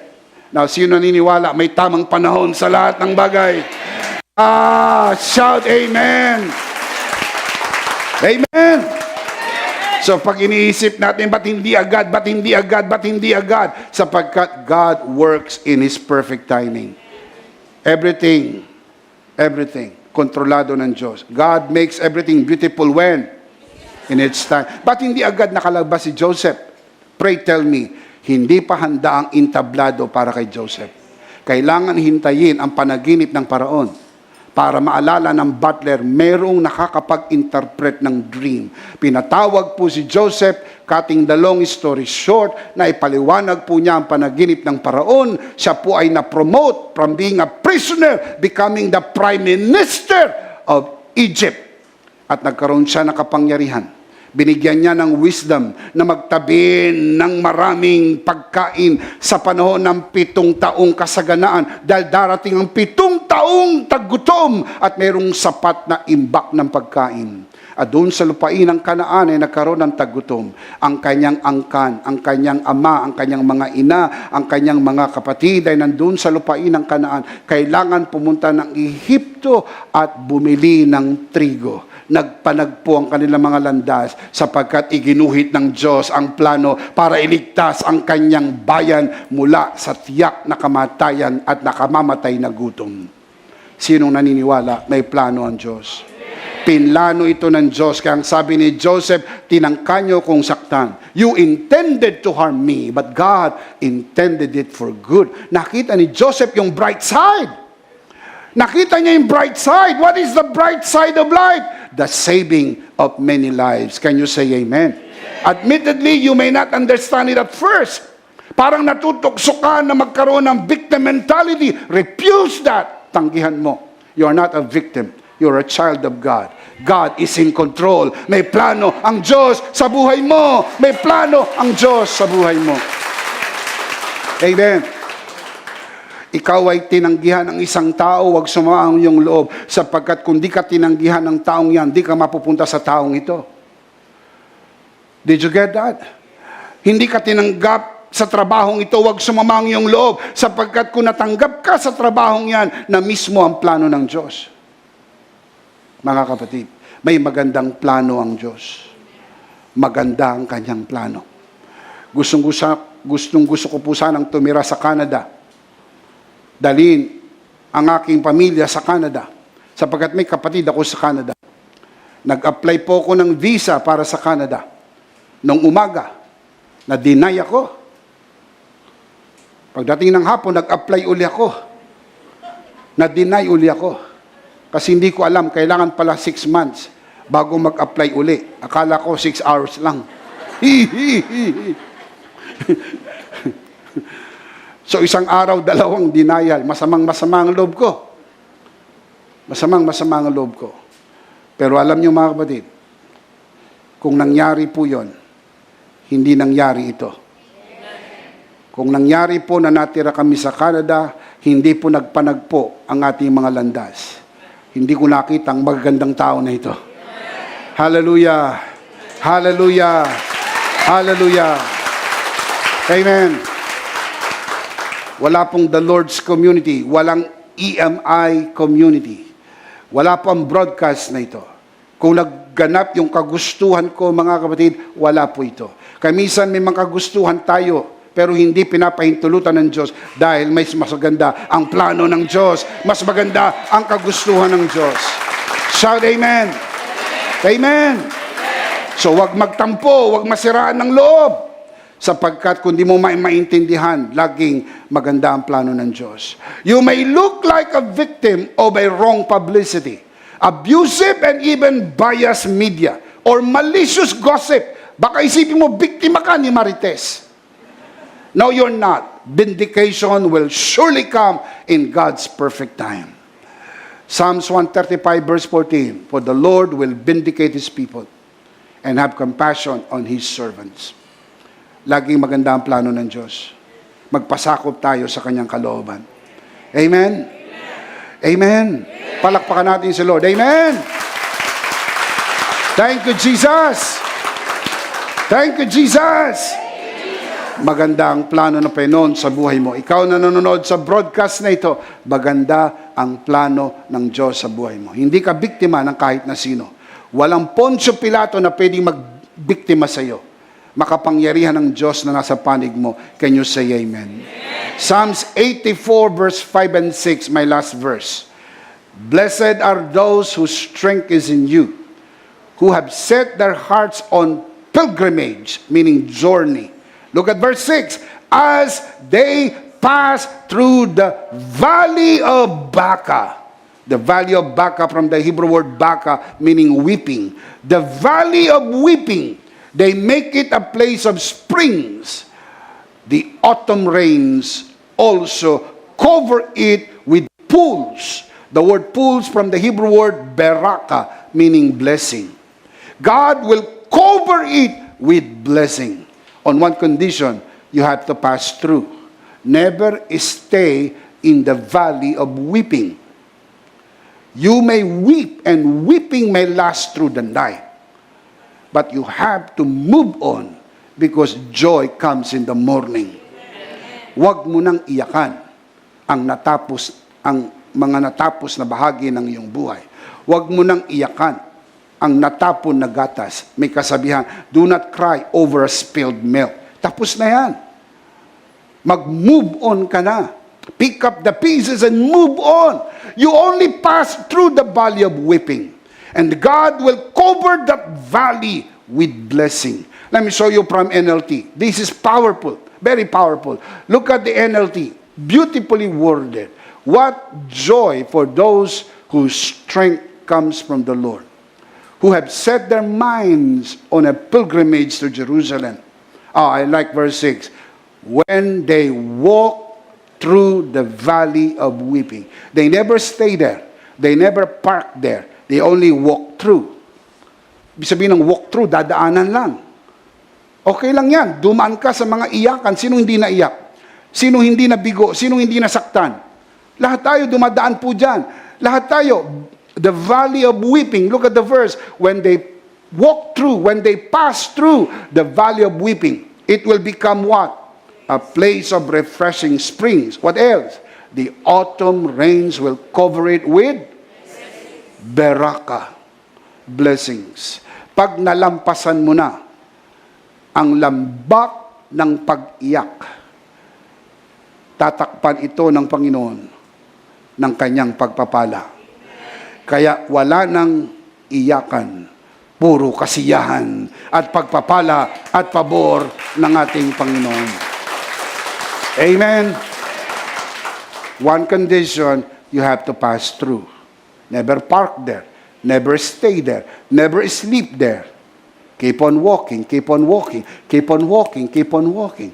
Now, sino naniniwala may tamang panahon sa lahat ng bagay? Shout amen. Amen. So pag iniisip natin, ba't hindi agad, ba't hindi agad, ba't hindi agad? Sapagkat God works in His perfect timing. Everything, kontrolado ng Diyos. God makes everything beautiful when? In its time. Ba't hindi agad nakalabas si Joseph? Pray tell me, hindi pa handa ang entablado para kay Joseph. Kailangan hintayin ang panaginip ng paraon para maalala ng butler, merong nakakapag-interpret ng dream. Pinatawag po si Joseph, cutting the long story short, na ipaliwanag po niya ang panaginip ng paraon. Siya po ay na-promote from being a prisoner, becoming the prime minister of Egypt. At nagkaroon siya ng kapangyarihan. Binigyan niya ng wisdom na magtabi ng maraming pagkain sa panahon ng 7 taong kasaganaan dahil darating ang 7 taong taggutom at mayroong sapat na imbak ng pagkain. At doon sa lupain ng Kanaan ay nagkaroon ng tagutom. Ang kanyang angkan, ang kanyang ama, ang kanyang mga ina, ang kanyang mga kapatid ay nandun sa lupain ng Kanaan. Kailangan pumunta ng Ehipto at bumili ng trigo. Nagpanagpo ang kanilang mga landas sapagkat iginuhit ng Diyos ang plano para iligtas ang kanyang bayan mula sa tiyak na kamatayan at nakamamatay na gutom. Sinong naniniwala may plano ang Diyos? Pinlano ito ng Diyos. Kaya ang sabi ni Joseph, tinangka niyo kong saktan. You intended to harm me, but God intended it for good. Nakita ni Joseph yung bright side. Nakita niya yung bright side. What is the bright side of life? The saving of many lives. Can you say amen? Admittedly, you may not understand it at first. Parang natutokso ka na magkaroon ng victim mentality. Refuse that. Tanggihan mo. You are not a victim. You're a child of God. God is in control. May plano ang Diyos sa buhay mo. May plano ang Diyos sa buhay mo. Amen. Ikaw ay tinanggihan ng isang tao, huwag sumama ang iyong loob, sapagkat kung di ka tinanggihan ng taong yan, di ka mapupunta sa taong ito. Did you get that? Hindi ka tinanggap sa trabahong ito, huwag sumama ang iyong loob, sapagkat kung natanggap ka sa trabahong yan, na mismo ang plano ng Diyos. Mga kapatid, may magandang plano ang Diyos. Maganda ang kanyang plano. Gustong-gusto ko po sanang tumira sa Canada. Dalhin ang aking pamilya sa Canada sapagkat may kapatid ako sa Canada. Nag-apply po ako ng visa para sa Canada. Nung umaga, na-deny ako. Pagdating ng hapon, nag-apply uli ako. Na-deny uli ako. Kasi hindi ko alam, kailangan pala 6 months bago mag-apply uli. Akala ko 6 hours lang. So isang araw, dalawang denial. Masamang-masama ang loob ko. Masamang-masama ang loob ko. Pero alam niyo mga kapatid, kung nangyari po yon, hindi nangyari ito. Kung nangyari po na natira kami sa Canada, hindi po nagpanagpo ang ating mga landas. Hindi ko nakita ang magagandang tao na ito. Hallelujah! Hallelujah! Hallelujah! Amen! Wala pong The Lord's Community, walang EMI Community. Wala pong broadcast na ito. Kung nagganap yung kagustuhan ko, mga kapatid, wala po ito. Kamisan may mga kagustuhan tayo, pero hindi pinapahintulutan ng Diyos dahil mas maganda ang plano ng Diyos. Mas maganda ang kagustuhan ng Diyos. Shout amen. Amen. So wag magtampo, wag masiraan ng loob. Sapagkat kung di mo maintindihan, laging maganda ang plano ng Diyos. You may look like a victim of a wrong publicity, abusive and even biased media, or malicious gossip. Baka isipin mo, biktima ka ni Marites. No, you're not. Vindication will surely come in God's perfect time. Psalms 135 verse 14, for the Lord will vindicate His people and have compassion on His servants. Laging maganda ang plano ng Diyos. Magpasakop tayo sa kanyang kalooban. Amen? Amen. Palakpakan natin si Lord. Amen. Thank you, Jesus. Thank you, Jesus. Maganda ang plano ng Panginoon sa buhay mo. Ikaw na nanonood sa broadcast na ito, maganda ang plano ng Diyos sa buhay mo. Hindi ka biktima ng kahit na sino. Walang Poncio Pilato na pwedeng magbiktima sa iyo. Makapangyarihan ng Diyos na nasa panig mo. Can you say amen? Psalms 84 verse 5 and 6, my last verse. Blessed are those whose strength is in you, who have set their hearts on pilgrimage, meaning journey. Look at verse 6. As they pass through the valley of Baca. The valley of Baca, from the Hebrew word Baca, meaning weeping. The valley of weeping. They make it a place of springs. The autumn rains also cover it with pools. The word pools from the Hebrew word beraka, meaning blessing. God will cover it with blessing. On one condition, you have to pass through. Never stay in the valley of weeping. You may weep, and weeping may last through the night. But you have to move on because joy comes in the morning. Huwag mo nang iyakan ang mga natapos na bahagi ng iyong buhay. Huwag mo nang iyakan ang natapon na gatas. May kasabihan, do not cry over a spilled milk. Tapos na yan. Mag-move on ka na. Pick up the pieces and move on. You only pass through the valley of weeping. And God will cover that valley with blessing. Let me show you from NLT. This is powerful. Very powerful. Look at the NLT. Beautifully worded. What joy for those whose strength comes from the Lord, who have set their minds on a pilgrimage to Jerusalem. I like verse 6. When they walk through the valley of weeping. They never stay there. They never park there. They only walk through. Ibig sabihin ng walk through, dadaanan lang. Okay lang yan. Dumaan ka sa mga iyakan. Sino hindi naiyak? Sino hindi nabigo? Sino hindi nasaktan? Lahat tayo dumadaan po dyan. Lahat tayo. The valley of weeping. Look at the verse. When they walk through, when they pass through the valley of weeping, it will become what? A place of refreshing springs. What else? The autumn rains will cover it with beraka, blessings. Pag nalampasan mo na ang lambak ng pag-iyak, tatakpan ito ng Panginoon ng kanyang pagpapala. Kaya wala nang iyakan, puro kasiyahan at pagpapala at pabor ng ating Panginoon. Amen. One condition, you have to pass through. Never park there. Never stay there. Never sleep there. Keep on walking, keep on walking, keep on walking, keep on walking.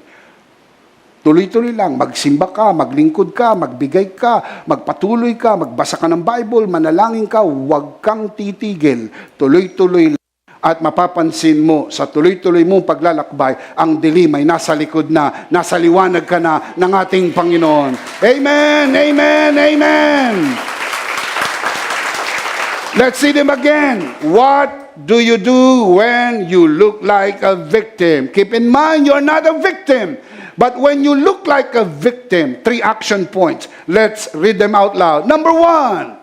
Tuloy-tuloy lang. Magsimba ka, maglingkod ka, magbigay ka, magpatuloy ka, magbasa ka ng Bible, manalangin ka, huwag kang titigil. Tuloy-tuloy lang. At mapapansin mo sa tuloy-tuloy mong paglalakbay, ang dilim ay nasa likod na, nasa liwanag ka na ng ating Panginoon. Amen! Amen! Amen! Let's see them again. What do you do when you look like a victim? Keep in mind, you're not a victim. But when you look like a victim, 3 action points. Let's read them out loud. Number 1.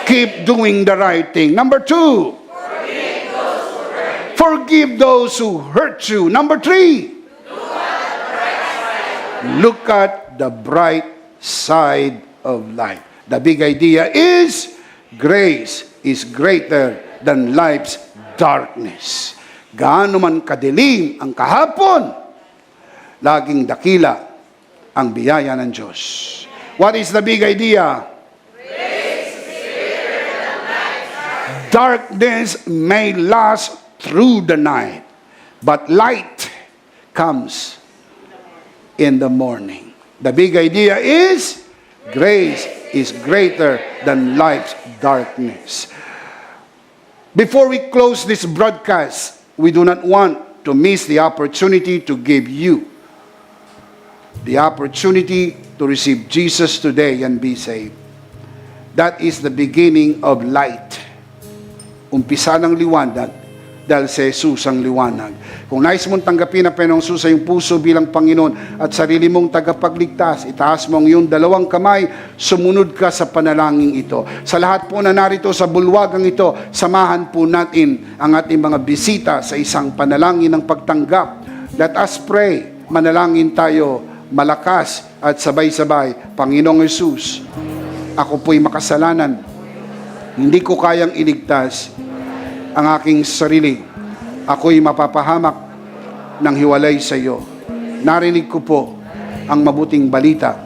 Keep doing the right thing. Number 2. Forgive those who hurt you. Number 3. Look at the bright side of life. The big idea is grace is greater than life's darkness. Gaano man kadilim ang kahapon, laging dakila ang biyaya ng Diyos. What is the big idea? Darkness may last through the night, but light comes in the morning. The big idea is grace is greater than life's darkness. Before we close this broadcast, we do not want to miss the opportunity to give you the opportunity to receive Jesus today and be saved. That is the beginning of light. Umpisa ng liwanag dahil sa Jesus ang liwanag. Kung nais mong tanggapin ang Panginoong Jesus sa iyong puso bilang Panginoon at sarili mong tagapagligtas, itaas mo ang iyong 2 kamay, sumunod ka sa panalangin ito. Sa lahat po na narito sa bulwagang ito, samahan po natin ang ating mga bisita sa isang panalangin ng pagtanggap. Let us pray. Manalangin tayo malakas at sabay-sabay. Panginoong Jesus, ako po'y makasalanan. Hindi ko kayang iligtas ang aking sarili. Ako'y mapapahamak ng hiwalay sa iyo. Narinig ko po ang mabuting balita.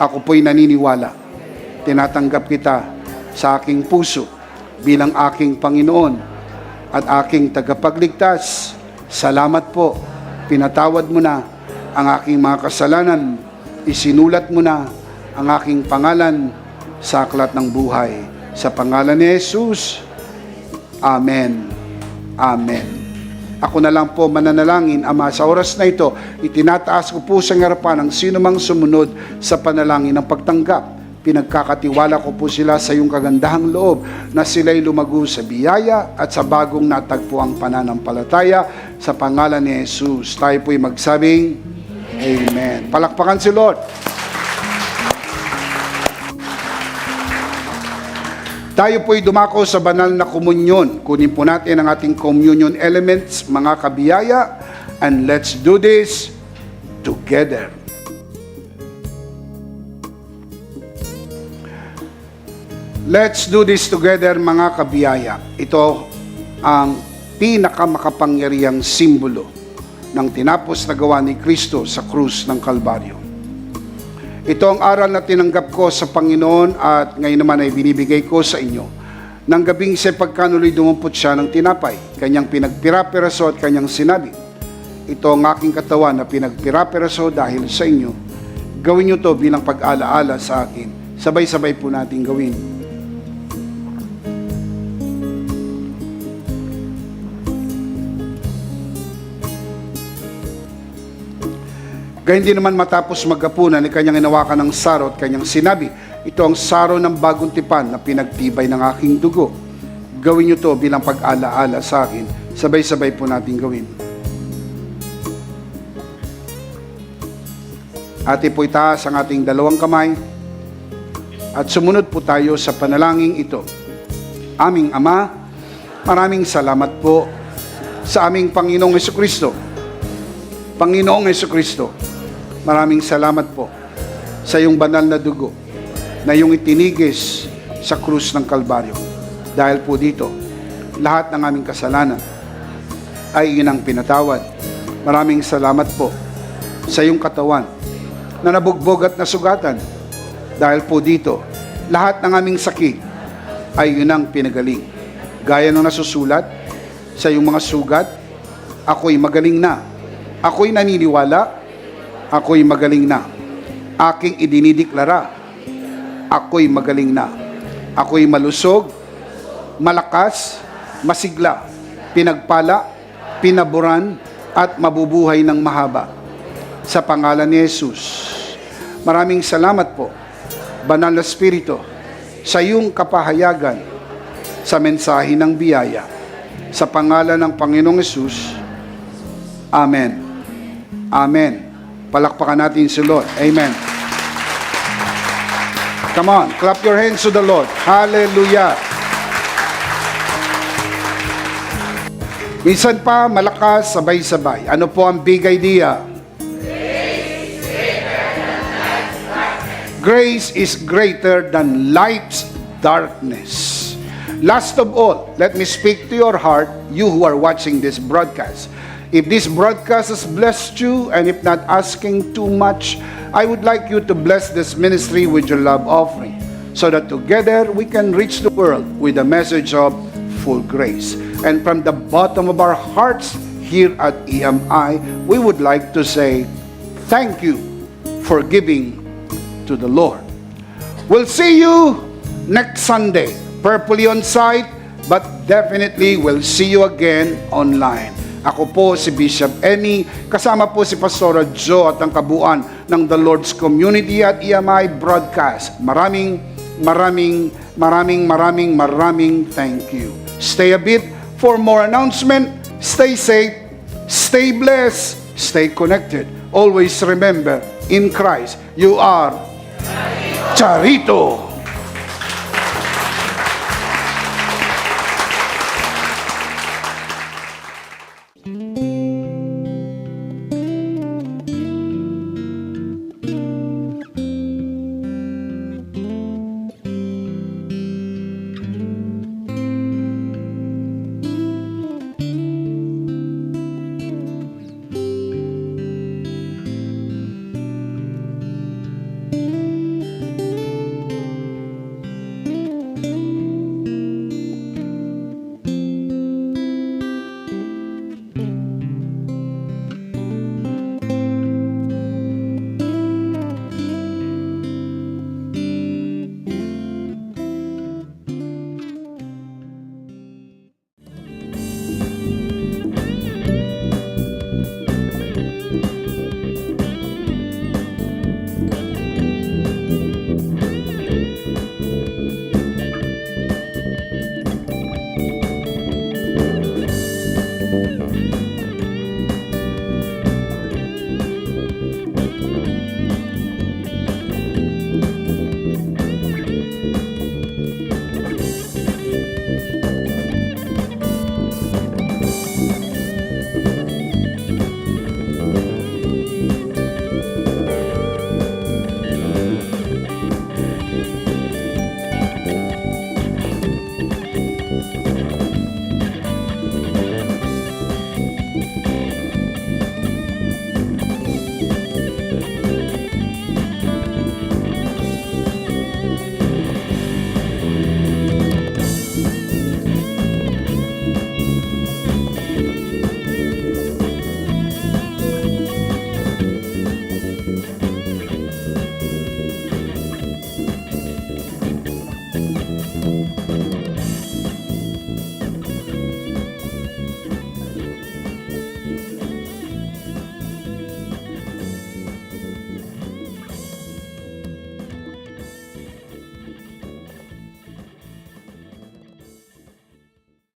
Ako po'y naniniwala. Tinatanggap kita sa aking puso bilang aking Panginoon at aking tagapagligtas. Salamat po. Pinatawad mo na ang aking mga kasalanan. Isinulat mo na ang aking pangalan sa aklat ng buhay. Sa pangalan ni Jesus, Amen. Amen. Ako na lang po mananalangin, Ama, sa oras na ito, itinataas ko po sa harapan ng sino mang sumunod sa panalangin ng pagtanggap. Pinagkakatiwala ko po sila sa iyong kagandahang loob na sila'y lumago sa biyaya at sa bagong natagpuang pananampalataya. Sa pangalan ni Jesus, tayo po'y magsabing, Amen. Palakpakan si Lord. Tayo po'y dumako sa banal na komunyon. Kunin po natin ang ating communion elements, mga kabiyaya, and let's do this together. Let's do this together, mga kabiyaya. Ito ang pinakamakapangyarihang simbolo ng tinapos na gawa ni Kristo sa krus ng Kalbaryo. Ito ang aral na tinanggap ko sa Panginoon at ngayon naman ay binibigay ko sa inyo. Nang gabing siya pagkanuloy dumumpot siya ng tinapay, kanyang pinagpira-piraso at kanyang sinabi, ito ang aking katawan na pinagpira-piraso dahil sa inyo. Gawin niyo to bilang pag-alaala sa akin. Sabay-sabay po natin gawin. Gayun din naman matapos maghapunan ni kanyang inawakan ng saro at kanyang sinabi, ito ang saro ng bagong tipan na pinagtibay ng aking dugo. Gawin niyo to bilang pag-alaala sa akin. Sabay-sabay po natin gawin. Ate po itaas ang ating dalawang kamay at sumunod po tayo sa panalangin ito. Aming Ama, maraming salamat po sa aming Panginoong Hesukristo. Panginoong Hesukristo, maraming salamat po sa iyong banal na dugo na iyong itinigis sa krus ng Kalbaryo. Dahil po dito, lahat ng aming kasalanan ay inyong pinatawad. Maraming salamat po sa iyong katawan na nabugbog at nasugatan. Dahil po dito, lahat ng aming sakit ay inyong pinagaling. Gaya ng nasusulat sa iyong mga sugat, ako'y magaling na. Ako'y naniniwala, ako'y magaling na. Aking idinideklara, ako'y magaling na. Ako'y malusog, malakas, masigla, pinagpala, pinaburan, at mabubuhay ng mahaba. Sa pangalan ni Jesus, maraming salamat po, Banal na Espiritu, sa iyong kapahayagan sa mensahe ng biyaya. Sa pangalan ng Panginoong Jesus, Amen. Amen. Palakpakan natin si Lord. Amen. Come on, clap your hands to the Lord. Hallelujah. Minsan pa, malakas, sabay-sabay. Ano po ang big idea? Grace is greater than life's darkness. Last of all, let me speak to your heart, you who are watching this broadcast. If this broadcast has blessed you, and if not asking too much, I would like you to bless this ministry with your love offering, so that together we can reach the world with a message of full grace. And from the bottom of our hearts here at EMI, we would like to say thank you for giving to the Lord. We'll see you next Sunday, purposely on site, but definitely we'll see you again online. Ako po si Bishop Emmy, kasama po si Pastora Jo at ang kabuuan ng The Lord's Community at EMI Broadcast. Maraming thank you. Stay a bit for more announcement. Stay safe, stay blessed, stay connected. Always remember, in Christ, you are Charito.